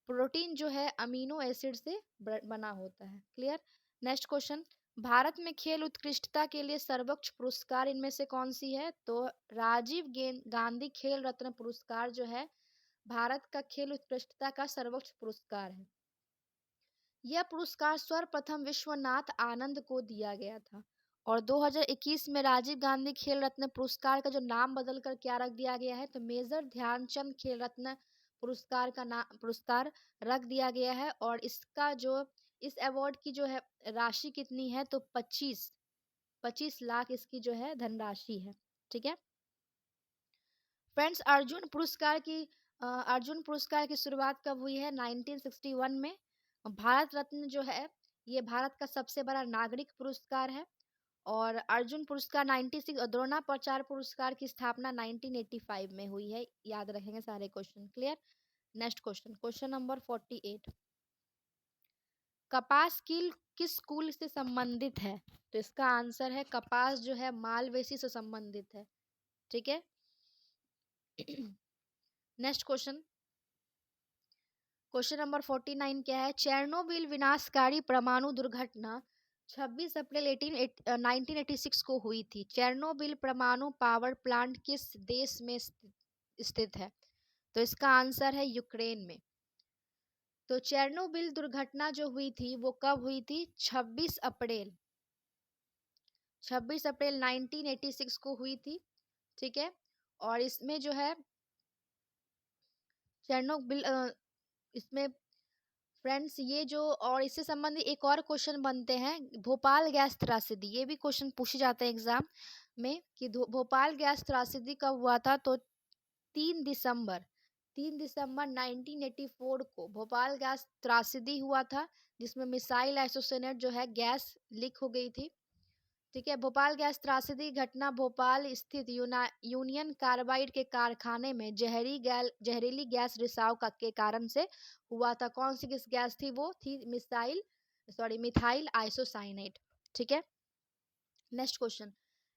प्रोटीन जो है अमीनो एसिड से बना होता है। क्लियर। नेक्स्ट क्वेश्चन, भारत में खेल उत्कृष्टता के लिए सर्वोच्च पुरस्कार इनमें से कौन सी है? तो राजीव गांधी खेल रत्न पुरस्कार जो है भारत का खेल उत्कृष्टता का सर्वोच्च पुरस्कार है। यह पुरस्कार सर्वप्रथम विश्वनाथ आनंद को दिया गया था। और 2021 में राजीव गांधी खेल रत्न पुरस्कार का जो नाम बदलकर क्या रख दिया गया है, तो मेजर ध्यानचंद खेल रत्न पुरस्कार का नाम पुरस्कार रख दिया गया है। और इसका जो इस अवार्ड की जो है राशि कितनी है, तो 25 लाख इसकी जो है धनराशि है। ठीक है फ्रेंड्स, अर्जुन पुरस्कार की शुरुआत कब हुई है, 1961 में। भारत रत्न जो है ये भारत का सबसे बड़ा नागरिक पुरस्कार है। और अर्जुन पुरस्कार 96 और द्रोणाचार्य पुरस्कार की स्थापना 1985 में हुई है। याद रखेंगे सारे question. Clear. Next question, question number 48। कपास किस कुल से संबंधित है, तो इसका आंसर है कपास जो है मालवेसी से संबंधित है। ठीक है नेक्स्ट क्वेश्चन, क्वेश्चन नंबर 49 क्या है, चेरनोबिल विनाशकारी परमाणु दुर्घटना 26 अप्रैल 1986 को हुई थी। चेरनोबिल परमाणु पावर प्लांट किस देश में स्थित है, तो इसका आंसर है यूक्रेन में। तो चेरनोबिल दुर्घटना जो हुई थी वो कब हुई थी, 26 अप्रैल 1986 को हुई थी। ठीक है और इसमें जो है चेरनोबिल इसमें फ्रेंड्स ये जो और इससे संबंधित एक और क्वेश्चन बनते हैं, भोपाल गैस त्रासदी। ये भी क्वेश्चन पूछे जाते हैं एग्जाम में कि भोपाल गैस त्रासदी कब हुआ था, तो 3 दिसंबर 1984 को भोपाल गैस त्रासदी हुआ था, जिसमें मिसाइल आइसोसेनेट जो है गैस लीक हो गई थी। ठीक है भोपाल गैस त्रासदी घटना भोपाल स्थित यूनियन कार्बाइड के कारखाने में जहरीली गैस रिसाव के कारण से हुआ था। कौन सी किस गैस थी, वो थी मिथाइल आइसोसाइनेट। ठीक है नेक्स्ट क्वेश्चन,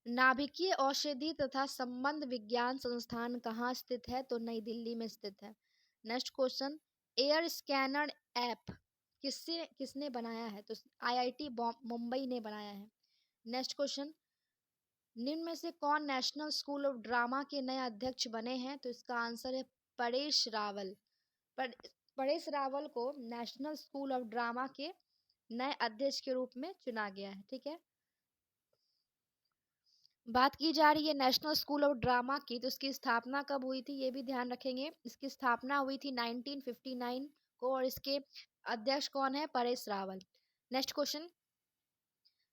नाभिकीय औषधि तथा संबंध विज्ञान संस्थान कहाँ स्थित है, तो नई दिल्ली में स्थित है। Next question, air scanner app किसने बनाया है, तो आईआईटी मुंबई ने बनाया है। नेक्स्ट क्वेश्चन, निम्न में से कौन नेशनल स्कूल ऑफ ड्रामा के नए अध्यक्ष बने हैं, तो इसका आंसर है परेश रावल। परेश रावल को नेशनल स्कूल ऑफ ड्रामा के नए अध्यक्ष के रूप में चुना गया है। ठीक है बात की जा रही है नेशनल स्कूल ऑफ ड्रामा की, तो इसकी स्थापना कब हुई थी, ये भी ध्यान रखेंगे। इसकी स्थापना हुई थी 1959 को और इसके अध्यक्ष कौन है, परेश रावल। नेक्स्ट क्वेश्चन,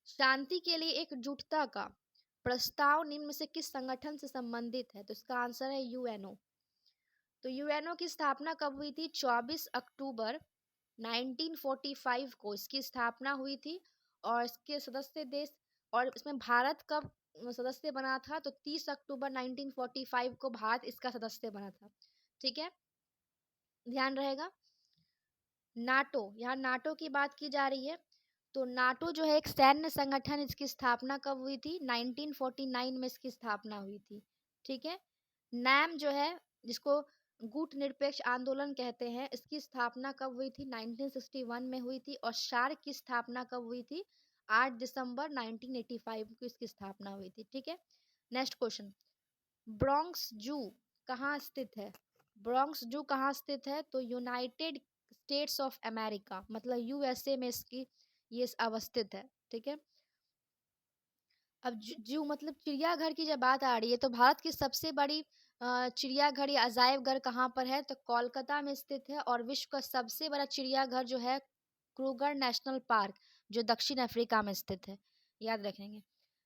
शांति के लिए एकजुटता का प्रस्ताव निम्न में से किस संगठन से संबंधित है, तो इसका आंसर है यूएनओ। तो यूएनओ की स्थापना कब हुई थी, 24 अक्टूबर 1945 को इसकी स्थापना हुई थी। और इसके सदस्य देश और इसमें भारत कब सदस्य बना था, तो 30 अक्टूबर 1945 को भारत इसका सदस्य बना था। ठीक है ध्यान रहेगा। नाटो, यहाँ नाटो की बात की जा रही है। तो नाटो जो है एक सैन्य संगठन, इसकी स्थापना कब हुई थी, 1949 में इसकी स्थापना हुई थी। ठीक है नैम जो है जिसको गुट निरपेक्ष आंदोलन कहते हैं, इसकी स्थापना कब हुई थी, 1961 में हुई थी। और सार्क की स्थापना कब हुई थी, 8 दिसंबर 1985 को इसकी स्थापना हुई थी। ठीक है नेक्स्ट क्वेश्चन, ब्रोंक्स जू कहाँ स्थित है, ब्रोंक्स जू कहाँ स्थित है, तो यूनाइटेड स्टेट्स ऑफ अमेरिका मतलब यूएसए में इसकी ये अवस्थित है। ठीक है अब जू मतलब चिड़ियाघर की जब बात आ रही है, तो भारत की सबसे बड़ी चिड़ियाघर या अजायब घर कहाँ पर है, तो कोलकाता में स्थित है। और विश्व का सबसे बड़ा चिड़ियाघर जो है क्रूगर नेशनल पार्क जो दक्षिण अफ्रीका में स्थित है। याद रखेंगे।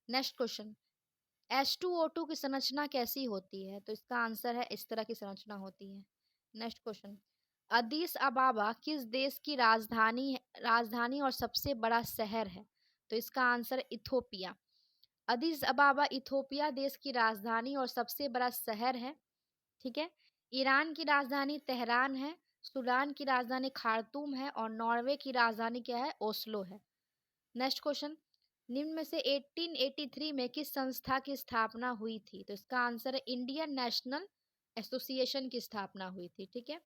नेक्स्ट क्वेश्चन, H2O2 की संरचना कैसी होती है, तो इसका आंसर है इस तरह की संरचना होती है। नेक्स्ट क्वेश्चन, अदीस अबाबा किस देश की राजधानी और सबसे बड़ा शहर है, तो इसका आंसर इथोपिया। अदीस अबाबा इथोपिया देश की राजधानी और सबसे बड़ा शहर है। ठीक है ईरान की राजधानी तेहरान है, सूडान की राजधानी खार्तूम है और नॉर्वे की राजधानी क्या है, ओस्लो है। नेक्स्ट क्वेश्चन, निम्न में से 1883 में किस संस्था की स्थापना हुई थी, तो इसका आंसर है इंडियन नेशनल एसोसिएशन की स्थापना हुई थी। ठीक है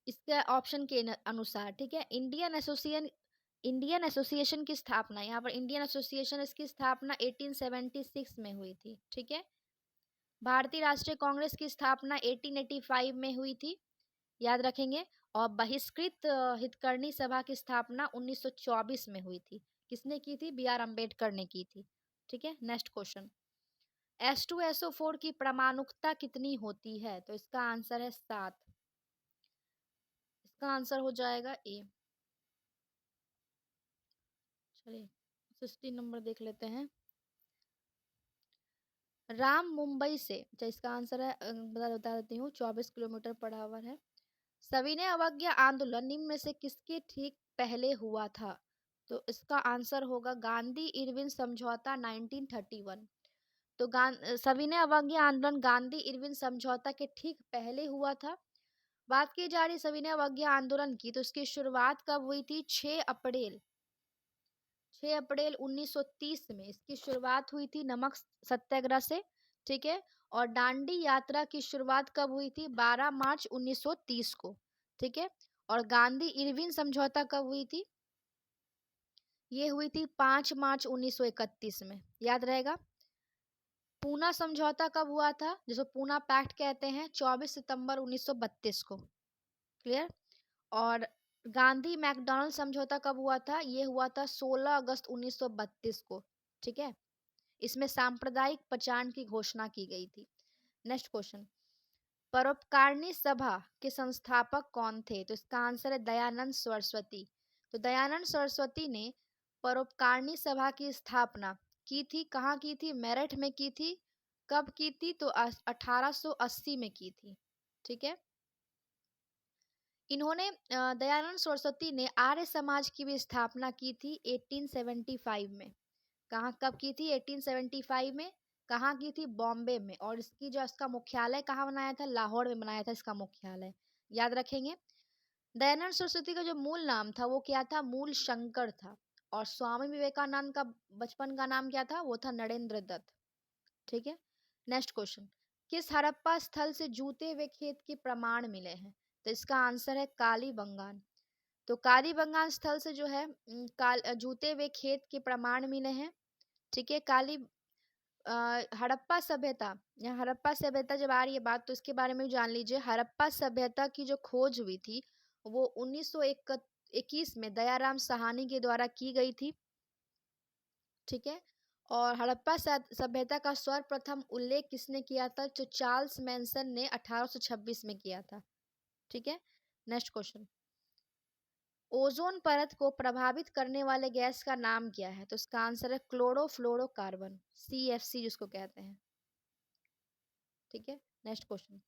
इसके ऑप्शन के अनुसार। ठीक है इंडियन एसोसिएशन की स्थापना, यहाँ पर इंडियन एसोसिएशन इसकी स्थापना 1876 में हुई थी। ठीक है भारतीय राष्ट्रीय कांग्रेस की स्थापना 1885 में हुई थी। याद रखेंगे। और बहिष्कृत हितकर्णी सभा की स्थापना 1924 में हुई थी। किसने की थी? बी आर अम्बेडकर ने की थी। ठीक है, नेक्स्ट क्वेश्चन। H2SO4 की परमाणुकता कितनी होती है? तो इसका आंसर है 7। इसका आंसर हो जाएगा ए। चलिए 16 नंबर देख लेते हैं। राम मुंबई से, अच्छा इसका आंसर है, बता देती हूँ, 24 किलोमीटर पर आवर है। सविनय अवज्ञा आंदोलन निम्न में से किसके ठीक पहले हुआ था? तो इसका आंसर होगा गांधी इरविन समझौता 1931। तो सविनय अवज्ञा आंदोलन गांधी इरविन समझौता के ठीक पहले हुआ था। बात की जा रही सविनय अवज्ञा आंदोलन की, तो इसकी शुरुआत कब हुई थी? 6 अप्रैल 1930 में इसकी शुरुआत हुई थी नमक सत्याग्रह से। ठीक है। और दांडी यात्रा की शुरुआत कब हुई थी? 12 मार्च 1930 को। ठीक है। और गांधी इरविन समझौता कब हुई थी? ये हुई थी 5 मार्च 1931 में। याद रहेगा। पूना समझौता कब हुआ था, जिसको पूना पैक्ट कहते हैं? 24 सितंबर 1932 को। क्लियर। और गांधी मैकडॉनल्ड समझौता कब हुआ था? ये हुआ था 16 अगस्त 1932 को। ठीक है। इसमें सांप्रदायिक पहचान की घोषणा की गई थी। Next question. परोपकारिणी सभा के संस्थापक कौन थे? तो इसका आंसर है दयानंद सरस्वती। तो दयानंद सरस्वती ने परोपकारिणी सभा की स्थापना की थी। कहाँ की थी? मेरठ में की थी। कब की थी? तो 1880 में की थी। ठीक है। इन्होंने दयानंद सरस्वती ने आर्य समाज की भी स्थापना की थी 1875 में। कहाँ कब की थी? 1875 में। कहाँ की थी? बॉम्बे में। और इसकी जो इसका मुख्यालय कहाँ बनाया था? लाहौर में बनाया था इसका मुख्यालय। याद रखेंगे। दयानंद सरस्वती का जो मूल नाम था वो क्या था? मूल शंकर था। और स्वामी विवेकानंद का बचपन का नाम क्या था? वो था नरेंद्र दत्त। ठीक है। Next question. किस हड़प्पा स्थल से जूते हुए खेत के प्रमाण मिले हैं? तो इसका आंसर है कालीबंगान। तो कालीबंगान स्थल से जो है जूते हुए खेत के प्रमाण मिले हैं। ठीक है। हड़प्पा सभ्यता, यहाँ हड़प्पा सभ्यता जब आ रही है बात, तो इसके बारे में भी जान लीजिए। हड़प्पा सभ्यता की जो खोज हुई थी वो 1921 में दयाराम साहनी के द्वारा की गई थी। ठीक है। और हड़प्पा सभ्यता का सर्वप्रथम उल्लेख किसने किया था? जो चार्ल्स मैनसन ने 1826 में किया था। ठीक है। Next question. ओजोन परत को प्रभावित करने वाले गैस का नाम क्या है? तो इसका आंसर है क्लोरोफ्लोरोकार्बन, CFC जिसको कहते हैं। ठीक है। Next question.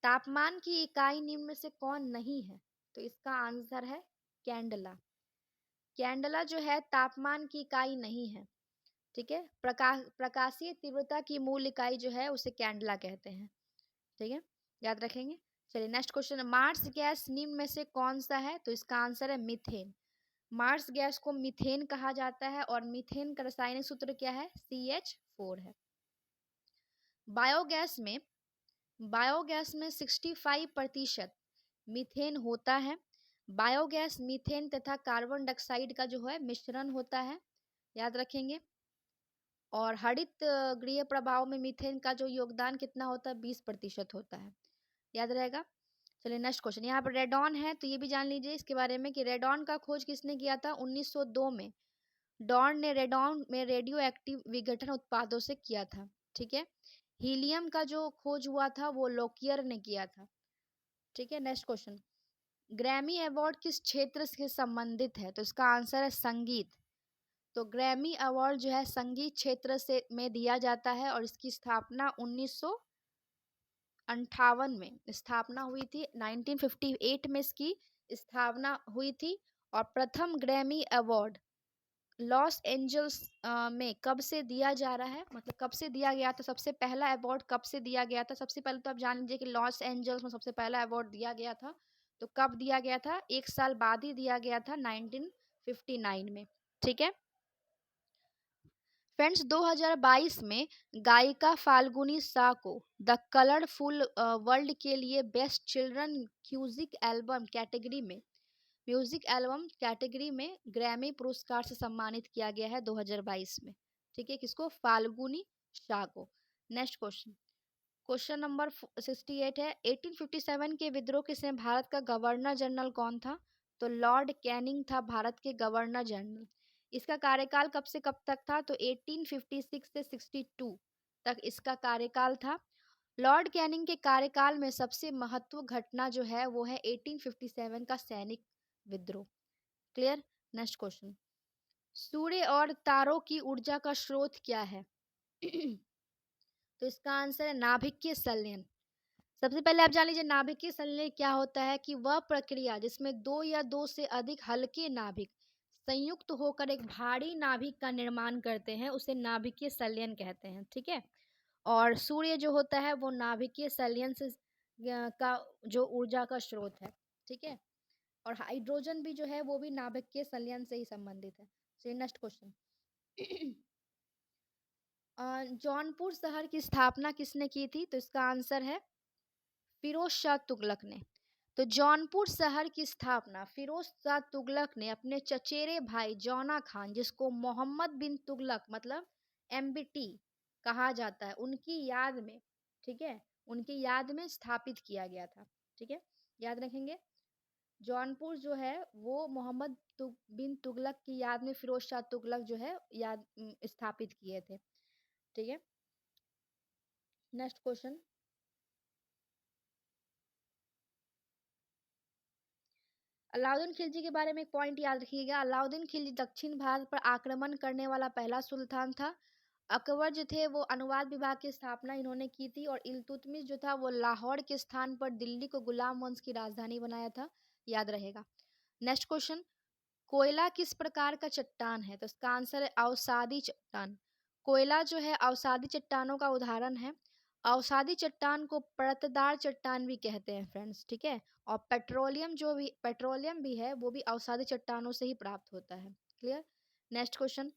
तापमान की इकाई निम्न में से कौन नहीं है? तो इसका आंसर है कैंडला। कैंडला जो है तापमान की इकाई नहीं है। ठीक है। प्रकाशीय तीव्रता की मूल इकाई जो है उसे कैंडला कहते हैं। ठीक है। याद रखेंगे। चलिए नेक्स्ट क्वेश्चन। मार्स गैस निम्न में से कौन सा है? तो इसका आंसर है मीथेन। मार्स गैस को मीथेन कहा जाता है। और मीथेन का रासायनिक सूत्र क्या है? CH4 है। बायोगैस में 65% मीथेन होता है। बायोगैस मीथेन तथा कार्बन डाइऑक्साइड का जो है मिश्रण होता है। याद रखेंगे। और हरित गृह प्रभाव में मीथेन का जो योगदान कितना होता है? 20% होता है। याद रहेगा। चलिए नेक्स्ट क्वेश्चन। यहाँ पर रेडॉन है, तो ये भी जान लीजिए इसके बारे में कि रेडॉन का खोज किसने किया था? 1902 में डॉन ने रेडॉन में रेडियो एक्टिव विघटन उत्पादों से किया था। ठीक है। हीलियम का जो खोज हुआ था वो लोकियर ने किया था। ठीक है। Next question. ग्रैमी अवार्ड किस क्षेत्र से संबंधित है? तो इसका आंसर है संगीत। तो ग्रैमी अवार्ड जो है संगीत क्षेत्र से में दिया जाता है। और इसकी स्थापना 1958 में स्थापना हुई थी। 1958 में इसकी स्थापना हुई थी। और प्रथम ग्रैमी अवार्ड लॉस एंजल्स में कब से दिया जा रहा है, मतलब कब से दिया गया था? सबसे पहला अवार्ड कब से दिया गया था? सबसे पहले तो आप जान लीजिए कि लॉस एंजल्स में सबसे पहला अवार्ड दिया गया था। तो कब दिया गया था? 1 साल बाद ही दिया गया था, 1959 में। ठीक है। फ्रेंड्स 2022 में गायिका फाल्गुनी सा को द कलरफुल वर्ल्ड के लिए best children music album category में ग्रैमी पुरस्कार से सम्मानित किया गया है 2022 में। ठीक है। किसको? फाल्गुनी शाह को। Next question. क्वेश्चन नंबर 68 है, 1857 के विद्रोह के समय भारत का गवर्नर जनरल कौन था? तो लॉर्ड कैनिंग था भारत के गवर्नर जनरल। इसका कार्यकाल कब से कब तक था? तो 1856 से 62 तक इसका कार्यकाल था। लॉर्ड कैनिंग के कार्यकाल में सबसे महत्व घटना जो है वो है 1857 का सैनिक विद्रोह। क्लियर? नेक्स्ट क्वेश्चन, सूर्य और तारों की ऊर्जा का स्रोत क्या है? तो इसका आंसर है नाभिकीय संलयन। सबसे पहले आप जान लीजिए नाभिकीय संलयन क्या होता है, कि वह प्रक्रिया जिसमें दो या दो से अधिक हल्के नाभिक संयुक्त होकर एक भारी नाभिक का निर्माण करते हैं उसे नाभिकीय संलयन कहते हैं। ठीक है, और सूर्य जो होता है वो नाभिकीय संलयन से का जो ऊर्जा का स्रोत है। ठीक है, और हाइड्रोजन भी जो है वो भी नाभिकीय संलयन से ही संबंधित है। चलिए नेक्स्ट क्वेश्चन, जौनपुर शहर की स्थापना किसने की थी? तो इसका आंसर है फिरोज शाह तुगलक ने। तो जौनपुर शहर की स्थापना फिरोज शाह तुगलक ने अपने चचेरे भाई जौना खान, जिसको मोहम्मद बिन तुगलक मतलब एमबीटी कहा जाता है, उनकी याद में, ठीक है, उनकी याद में स्थापित किया गया था। ठीक है, याद रखेंगे, जौनपुर जो है वो मोहम्मद बिन तुगलक की याद में फिरोज शाह तुगलक जो है याद स्थापित किए थे। ठीक है, नेक्स्ट क्वेश्चन, अलाउद्दीन खिलजी के बारे में एक पॉइंट याद रखिएगा। अलाउद्दीन खिलजी दक्षिण भारत पर आक्रमण करने वाला पहला सुल्तान था। अकबर जो थे वो अनुवाद विभाग की स्थापना इन्होंने की थी, और इल्तुतमिश जो था वो लाहौर के स्थान पर दिल्ली को गुलाम वंश की राजधानी बनाया था। याद रहेगा। नेक्स्ट क्वेश्चन, कोयला किस प्रकार का चट्टान है? तो इसका आंसर है अवसादी चट्टान। कोयला जो है अवसादी चट्टानों का उदाहरण है। अवसादी चट्टान को परतदार चट्टान भी कहते हैं फ्रेंड्स। ठीक है, और पेट्रोलियम भी है वो भी अवसादी चट्टानों से ही प्राप्त होता है। क्लियर? नेक्स्ट क्वेश्चन,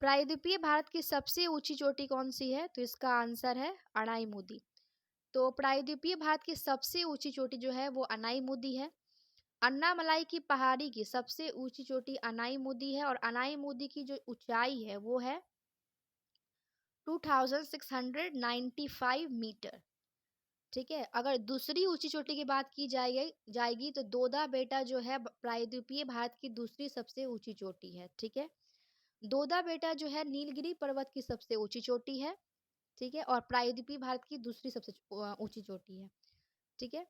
प्रायद्वीपीय भारत की सबसे ऊंची चोटी कौन सी है? तो इसका आंसर है अणाई। तो प्रायद्वीपीय भारत की सबसे ऊंची चोटी जो है वो अनाई है। अन्नामलाई की पहाड़ी की सबसे ऊंची चोटी अनाई है, और अनाई की जो ऊंचाई है वो है 2695 मीटर। ठीक है, अगर दूसरी ऊंची चोटी की बात की जाएगी तो दोदा बेटा जो है प्रायद्वीपीय भारत की दूसरी सबसे ऊंची चोटी है। ठीक है, दोदा बेटा जो है नीलगिरी पर्वत की सबसे ऊंची चोटी है। ठीक है, और प्रायद्वीपीय भारत की दूसरी सबसे ऊंची चोटी है। ठीक है,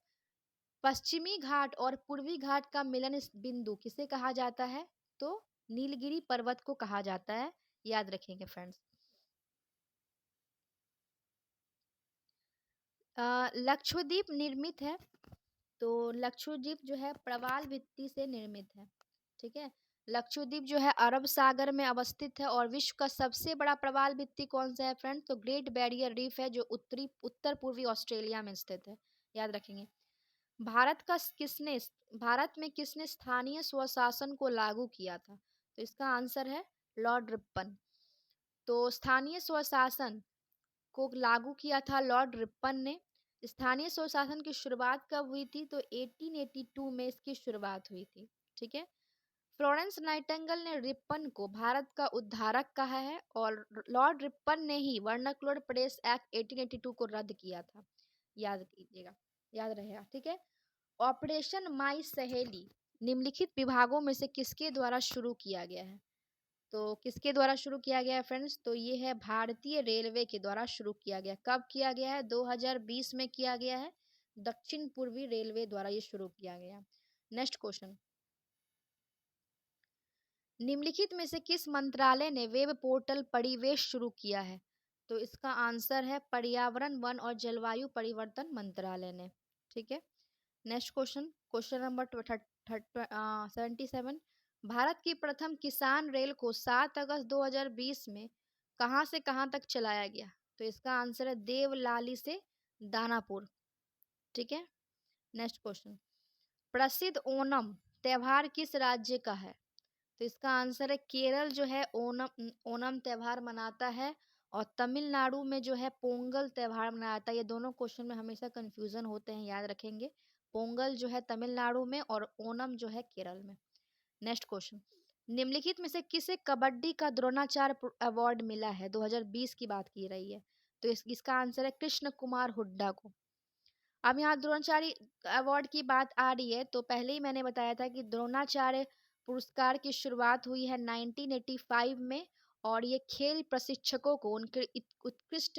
पश्चिमी घाट और पूर्वी घाट का मिलन बिंदु किसे कहा जाता है? तो नीलगिरी पर्वत को कहा जाता है। याद रखेंगे फ्रेंड्स। लक्षद्वीप निर्मित है, तो लक्षद्वीप जो है प्रवाल भित्ति से निर्मित है। ठीक है, लक्षद्वीप जो है अरब सागर में अवस्थित है, और विश्व का सबसे बड़ा प्रवाल भित्ति कौन सा है फ्रेंड? तो ग्रेट बैरियर रीफ है, जो उत्तर पूर्वी ऑस्ट्रेलिया में स्थित है। याद रखेंगे। भारत का किसने भारत में किसने स्थानीय स्वशासन को लागू किया था? तो इसका आंसर है लॉर्ड रिपन। तो स्थानीय स्वशासन को लागू किया था लॉर्ड रिपन ने। स्थानीय स्वशासन की शुरुआत कब हुई थी? तो 1882 में इसकी शुरुआत हुई थी। ठीक है, फ्लोरेंस नाइटिंगेल ने रिपन को भारत का उद्धारक कहा है, और लॉर्ड रिपन ने ही वर्नाक्युलर प्रेस एक्ट 1882 को रद्द किया था। याद कीजिएगा, याद रहेगा। ठीक है, ऑपरेशन माई सहेली निम्नलिखित विभागों में से किसके द्वारा शुरू किया गया है? तो किसके द्वारा शुरू किया गया है फ्रेंड्स? तो ये है भारतीय रेलवे के द्वारा शुरू किया गया। कब किया गया है? 2020 में किया गया है। दक्षिण पूर्वी रेलवे द्वारा ये शुरू किया गया। नेक्स्ट क्वेश्चन, निम्नलिखित में से किस मंत्रालय ने वेब पोर्टल परिवेश शुरू किया है? तो इसका आंसर है पर्यावरण, वन और जलवायु परिवर्तन मंत्रालय ने। ठीक है, next question, question number 77, Bharat की प्रथम किसान रेल को 7 अगस्त 2020 में कहाँ से कहाँ तक चलाया गया? तो इसका आंसर है देवलाली से दानापुर। ठीक है, नेक्स्ट क्वेश्चन, प्रसिद्ध ओणम त्योहार किस राज्य का है? तो इसका आंसर है केरल जो है ओणम ओणम त्योहार मनाता है, और तमिलनाडु में जो है पोंगल त्योहार मनाता है। ये दोनों क्वेश्चन में हमेशा कंफ्यूजन होते हैं, याद रखेंगे। पोंगल जो है तमिलनाडु में और ओणम जो है केरल में। नेक्स्ट क्वेश्चन, निम्नलिखित में से किसे कबड्डी का द्रोणाचार्य अवार्ड मिला है? 2020 की बात की रही है। तो इसका आंसर है कृष्ण कुमार हुड्डा को। अब यहाँ द्रोणाचार्य अवार्ड की बात आ रही है, तो पहले ही मैंने बताया था कि द्रोणाचार्य पुरस्कार की शुरुआत हुई है 1985 में, और ये खेल प्रशिक्षकों को उनके उत्कृष्ट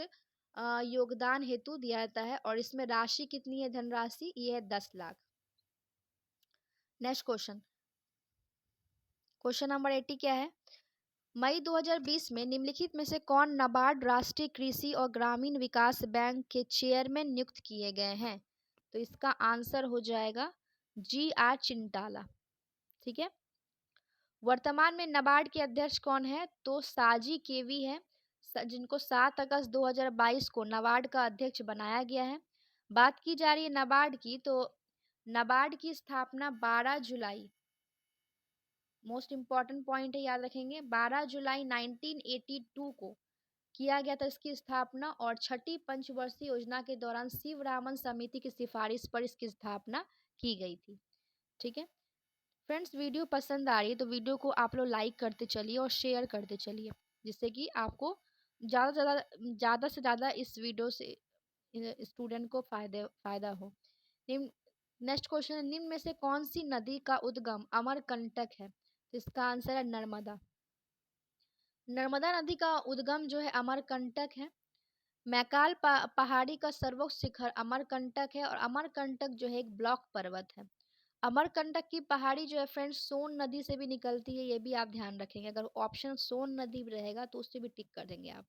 योगदान हेतु दिया जाता है, और इसमें राशि कितनी है, धनराशि, ये है 10 lakh. Next question, question number 80 क्या है? मई 2020 में निम्नलिखित में से कौन नाबार्ड राष्ट्रीय कृषि और ग्रामीण विकास बैंक के चेयरमैन नियुक्त किए गए हैं? तो इसका आंसर हो जाएगा GR चिंटाला। ठीक है। वर्तमान में नाबार्ड के अध्यक्ष कौन है? तो साजी केवी है, जिनको 7 अगस्त 2022 को नाबार्ड का अध्यक्ष बनाया गया है। बात की जा रही है नाबार्ड की, तो नाबार्ड की स्थापना 12 जुलाई, मोस्ट इंपॉर्टेंट पॉइंट है, याद रखेंगे, 12 जुलाई 1982 को किया गया था इसकी स्थापना, और छठी पंचवर्षीय योजना के दौरान शिवरामन समिति की सिफारिश पर इसकी स्थापना की गई थी। ठीक है फ्रेंड्स, वीडियो पसंद आ रही है तो वीडियो को आप लोग लाइक करते चलिए और शेयर करते चलिए, जिससे कि आपको ज़्यादा से ज़्यादा इस वीडियो से स्टूडेंट को फायदा हो। नेक्स्ट क्वेश्चन, निम्न में से कौन सी नदी का उद्गम अमरकंटक है? तो इसका आंसर है नर्मदा। नर्मदा नदी का उद्गम जो है अमरकंटक है। मैकाल पहाड़ी का सर्वोच्च शिखर अमरकंटक है, और अमरकंटक जो है एक ब्लॉक पर्वत है। अमरकंटक की पहाड़ी जो है फ्रेंड्स सोन नदी से भी निकलती है, ये भी आप ध्यान रखेंगे। अगर ऑप्शन सोन नदी रहेगा तो उससे भी टिक कर देंगे आप।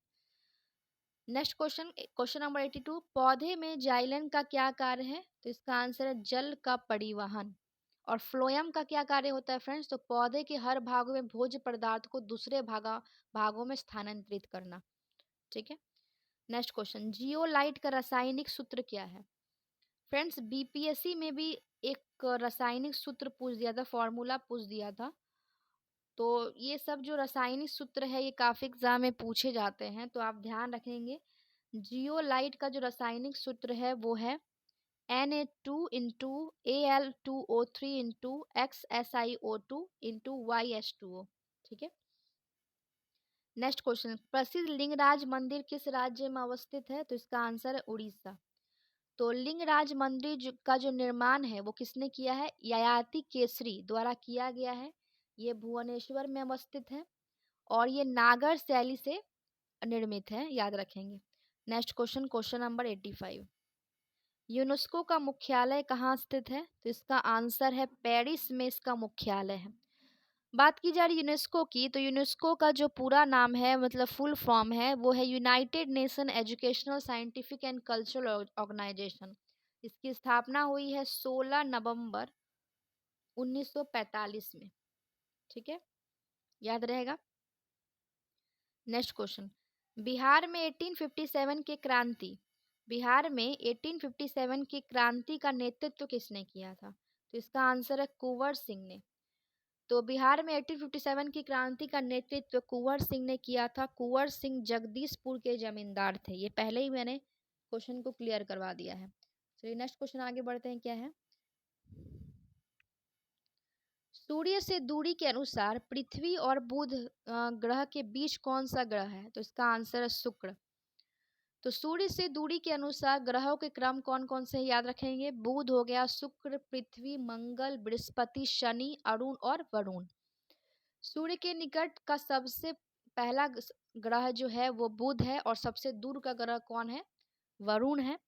नेक्स्ट क्वेश्चन, क्वेश्चन नंबर 82, पौधे में जाइलन का क्या कार्य है? तो इसका आंसर है जल का परिवहन। और फ्लोएम का क्या कार्य होता है फ्रेंड्स? तो पौधे के हर भागों में भोज्य पदार्थ को दूसरे भागों में स्थानांतरित करना। ठीक है। नेक्स्ट क्वेश्चन, जियोलाइट का रासायनिक सूत्र क्या है? फ्रेंड्स, बीपीएससी में भी एक रासायनिक सूत्र पूछ दिया था, फॉर्मूला पूछ दिया था। तो ये सब जो रासायनिक सूत्र है ये काफी एग्जाम में पूछे जाते हैं, तो आप ध्यान रखेंगे। जियोलाइट का जो रासायनिक सूत्र है वो है Na2 into Al2O3 into XSiO2 into YH2O। ठीक है। नेक्स्ट क्वेश्चन, प्रसिद्ध लिंगराज मंदिर किस राज्य में अवस्थित है? तो इसका आंसर है उड़ीसा। तो लिंगराज मंदिर का जो निर्माण है वो किसने किया है? ययाति केसरी द्वारा किया गया है। ये भुवनेश्वर में अवस्थित है, और ये नागर शैली से निर्मित है, याद रखेंगे। Next question, question number 85, UNESCO का मुख्यालय कहाँ स्थित है? तो इसका आंसर है पेरिस में इसका मुख्यालय है। बात की जा रही यूनेस्को की, तो यूनेस्को का जो पूरा नाम है, मतलब फुल फॉर्म है, वो है United Nation Educational Scientific and Cultural Organization. इसकी स्थापना हुई है 16 नवंबर 1945 में। ठीक है, याद रहेगा। नेक्स्ट क्वेश्चन, बिहार में 1857 के क्रांति, बिहार में 1857 की क्रांति का नेतृत्व किसने किया था? तो इसका आंसर है कुंवर सिंह ने। तो बिहार में 1857 की क्रांति का नेतृत्व कुंवर सिंह ने किया था। कुंवर सिंह जगदीशपुर के जमींदार थे। ये पहले ही मैंने क्वेश्चन को क्लियर करवा दिया है। चलिए नेक्स्ट क्वेश्चन आगे बढ़ते हैं, क्या है? सूर्य से दूरी के अनुसार पृथ्वी और बुध ग्रह के बीच कौन सा ग्रह है? तो इसका आंसर है शुक्र। तो सूर्य से दूरी के अनुसार ग्रहों के क्रम कौन कौन से याद रखेंगे? बुध हो गया, शुक्र, पृथ्वी, मंगल, बृहस्पति, शनि, अरुण और वरुण। सूर्य के निकट का सबसे पहला ग्रह जो है वो बुध है, और सबसे दूर का ग्रह कौन है? वरुण है।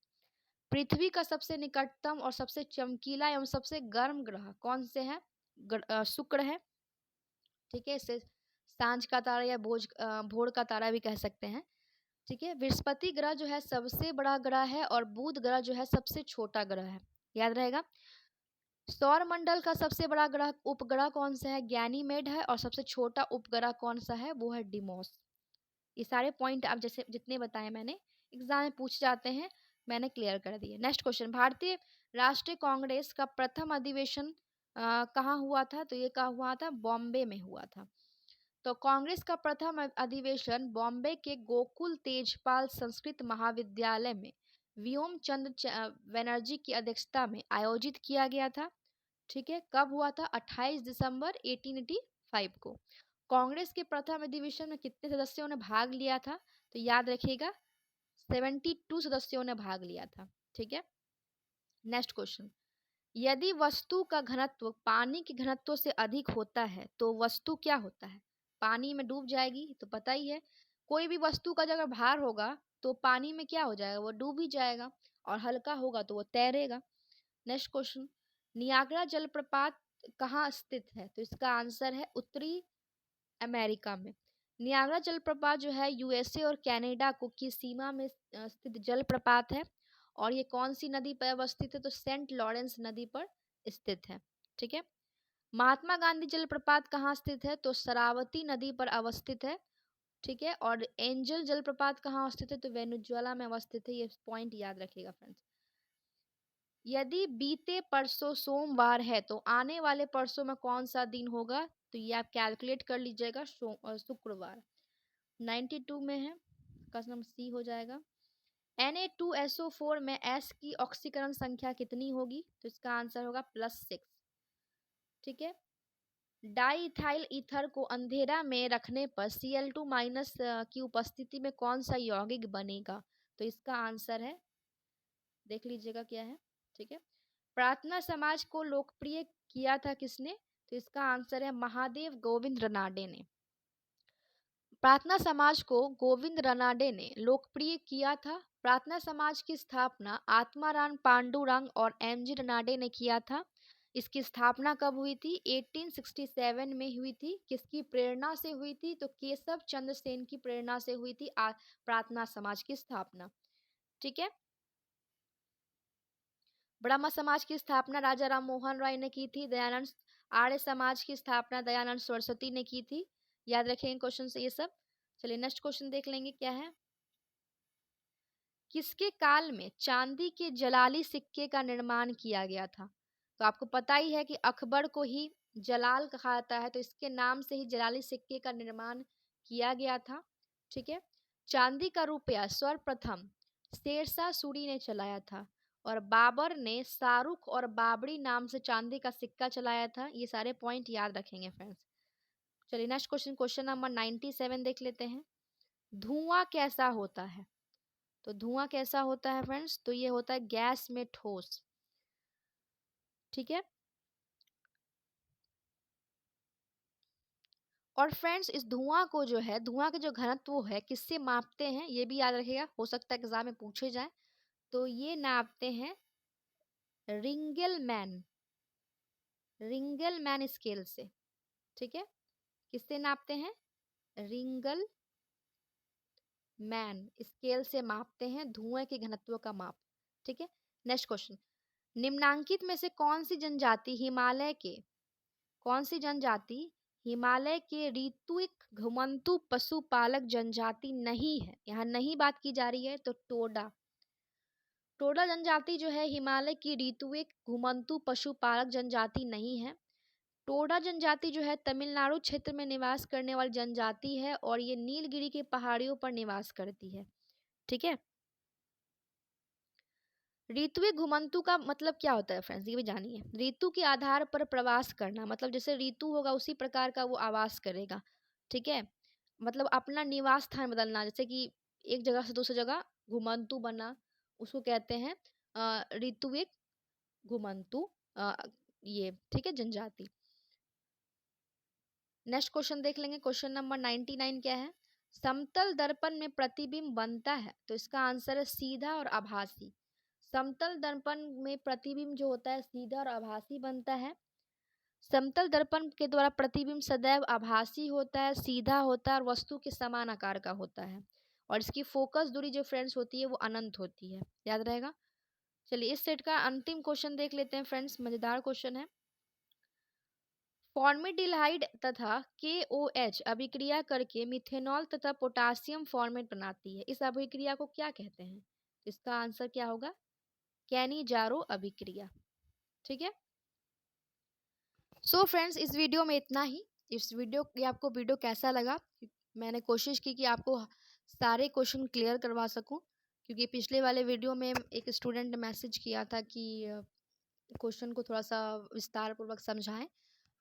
पृथ्वी का सबसे निकटतम और सबसे चमकीला एवं सबसे गर्म ग्रह कौन से है? शुक्र है। ठीक है, इसे सांझ का तारा या भोर का तारा भी कह सकते हैं। ठीक है, बृहस्पति ग्रह जो है सबसे बड़ा ग्रह है, और बुध ग्रह जो है सबसे छोटा ग्रह है, याद रहेगा। सौर मंडल का सबसे बड़ा ग्रह उपग्रह कौन सा है? गैनीमेड है। और सबसे छोटा उपग्रह कौन सा है? वो है डिमोस। ये सारे पॉइंट आप जैसे जितने बताए मैंने एग्जाम में पूछ जाते हैं, मैंने क्लियर कर दिए। नेक्स्ट क्वेश्चन, भारतीय राष्ट्रीय कांग्रेस का प्रथम अधिवेशन कहाँ हुआ था? तो ये कहाँ हुआ था? बॉम्बे में हुआ था। तो कांग्रेस का प्रथम अधिवेशन बॉम्बे के गोकुल तेजपाल संस्कृत महाविद्यालय में व्योम चंद्र बनर्जी की अध्यक्षता में आयोजित किया गया था। ठीक है, कब हुआ था? 28 दिसंबर 1885 को। कांग्रेस के प्रथम अधिवेशन में कितने सदस्यों ने भाग लिया था? तो याद रखिएगा 72 सदस्यों ने भाग लिया था। ठीक है, नेक्स्ट क्वेश्चन, यदि वस्तु का घनत्व पानी के घनत्व से अधिक होता है तो वस्तु क्या होता है? पानी में डूब जाएगी, तो पता ही है। कोई भी वस्तु का अगर भार होगा तो पानी में क्या हो जाएगा, वो डूब ही जाएगा, और हल्का होगा तो वो तैरेगा। नेक्स्ट क्वेश्चन, नियाग्रा जलप्रपात कहाँ स्थित है? तो इसका आंसर है उत्तरी अमेरिका में। नियाग्रा जलप्रपात जो है यूएसए और कनाडा को की सीमा में स्थित जलप्रपात है, और ये कौन सी नदी पर अवस्थित है? तो सेंट लॉरेंस नदी पर स्थित है। ठीक है, महात्मा गांधी जलप्रपात कहाँ स्थित है? तो शरावती नदी पर अवस्थित है। ठीक है, और एंजल जलप्रपात कहाँ स्थित है? तो वेनेजुएला में अवस्थित है। ये पॉइंट याद रखिएगा फ्रेंड्स। यदि बीते परसों सोमवार है तो आने वाले परसों में कौन सा दिन होगा? तो ये आप कैलकुलेट कर लीजिएगा, शुक्रवार। 92 में है, का नंबर सी हो जाएगा। Na2SO4 में S की ऑक्सीकरण संख्या कितनी होगी? तो इसका आंसर होगा +6। ठीक है, डाई इथाइल ईथर को अंधेरा में रखने पर Cl2- की उपस्थिति में कौन सा यौगिक बनेगा? तो इसका आंसर है, देख लीजिएगा क्या है। ठीक है, प्रार्थना समाज को लोकप्रिय किया था किसने? तो इसका आंसर है महादेव गोविंद रनाडे ने। प्रार्थना समाज को गोविंद रनाडे ने लोकप्रिय किया था। प्रार्थना समाज की स्थापना आत्माराम पांडुरंग और एमजी रनाडे ने किया था। इसकी स्थापना कब हुई थी? 1867 में हुई थी। किसकी प्रेरणा से हुई थी? तो केशव चंद्र सेन की प्रेरणा से हुई थी प्रार्थना समाज की स्थापना। ठीक है, ब्रह्म समाज की स्थापना राजा राम मोहन राय ने की थी। दयानंद आर्य समाज की स्थापना दयानंद सरस्वती ने की थी। याद रखेंगे क्वेश्चन से ये सब। चलिए नेक्स्ट क्वेश्चन देख लेंगे क्या है। किसके काल में चांदी के जलाली सिक्के का निर्माण किया गया था? तो आपको पता ही है कि अकबर को ही जलाल कहा जाता है, तो इसके नाम से ही जलाली सिक्के का निर्माण किया गया था। ठीक है, चांदी का रुपया सर्वप्रथम शेरशाह सूरी ने चलाया था, और बाबर ने शाहरुख और बाबरी नाम से चांदी का सिक्का चलाया था। ये सारे पॉइंट याद रखेंगे फ्रेंड्स। चलिए नेक्स्ट क्वेश्चन, क्वेश्चन नंबर 97 देख लेते हैं। धुआं कैसा होता है? तो धुआं कैसा होता है फ्रेंड्स? तो ये होता है गैस में ठोस। ठीक है, और फ्रेंड्स इस धुआं को जो है, धुआं के जो घनत्व है किससे मापते हैं? ये भी याद रखिएगा, हो सकता है एग्जाम में पूछे जाए। तो ये नापते हैं रिंगलमैन, रिंगलमैन स्केल से। ठीक है, किससे नापते हैं? रिंगल मैन स्केल से मापते हैं धुएं के घनत्व का माप। ठीक है, नेक्स्ट क्वेश्चन, निम्नांकित में से कौन सी जनजाति हिमालय के, कौन सी जनजाति हिमालय के ऋतुइक घुमंतु पशुपालक जनजाति नहीं है? यहाँ नहीं बात की जा रही है, तो टोडा, टोडा जनजाति जो है हिमालय की ऋतुइक घुमंतु पशुपालक जनजाति नहीं है। टोडा जनजाति जो है तमिलनाडु क्षेत्र में निवास करने वाली जनजाति है, और ये नीलगिरी के पहाड़ियों पर निवास करती है। ठीक है, ऋतुविक घुमंतु का मतलब क्या होता है फ्रेंड्स, ये भी जानिए। ऋतु के आधार पर प्रवास करना, मतलब जैसे ऋतु होगा उसी प्रकार का वो आवास करेगा। ठीक है, मतलब अपना निवास स्थान बदलना, जैसे कि एक जगह से दूसरी जगह घुमंतु बना, उसको कहते हैं ऋतुविक घुमंतु अ, ये। ठीक है, जनजाति। नेक्स्ट क्वेश्चन देख लेंगे, क्वेश्चन नंबर 99 क्या है। समतल दर्पण में प्रतिबिंब बनता है? तो इसका आंसर है सीधा और आभासी। समतल दर्पण में प्रतिबिंब जो होता है सीधा और आभासी बनता है। समतल दर्पण के द्वारा प्रतिबिंब सदैव आभासी होता है, सीधा होता है, और वस्तु के समान आकार का होता है, और इसकी फोकस दूरी जो फ्रेंड्स होती है वो अनंत होती है। याद रहेगा। चलिए इस सेट का अंतिम क्वेश्चन देख लेते हैं फ्रेंड्स, मजेदार क्वेश्चन है। फॉर्मेल्डिहाइड तथा KOH अभिक्रिया करके मिथेनॉल तथा पोटासियम फॉर्मेट बनाती है। इस अभिक्रिया को क्या कहते हैं? इसका आंसर क्या होगा? कैनिजारो अभिक्रिया। ठीक है, सो फ्रेंड्स इस वीडियो में इतना ही। इस वीडियो ये आपको वीडियो कैसा लगा? मैंने कोशिश की कि आपको सारे क्वेश्चन क्लियर करवा सकूं, क्योंकि पिछले वाले वीडियो में एक स्टूडेंट ने मैसेज किया था कि क्वेश्चन को थोड़ा सा विस्तार पूर्वक समझाएं।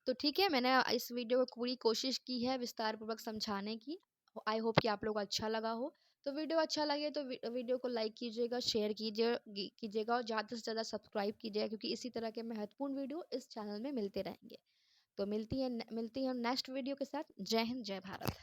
तो ठीक है, मैंने इस वीडियो में पूरी कोशिश की है विस्तार पूर्वक समझाने की। आई होप कि आप लोग को अच्छा लगा हो। तो वीडियो अच्छा लगे तो वीडियो को लाइक कीजिएगा, शेयर कीजिएगा और ज़्यादा से ज़्यादा सब्सक्राइब कीजिएगा, क्योंकि इसी तरह के महत्वपूर्ण वीडियो इस चैनल में मिलते रहेंगे। तो मिलती है हम नेक्स्ट वीडियो के साथ। जय हिंद, जय भारत।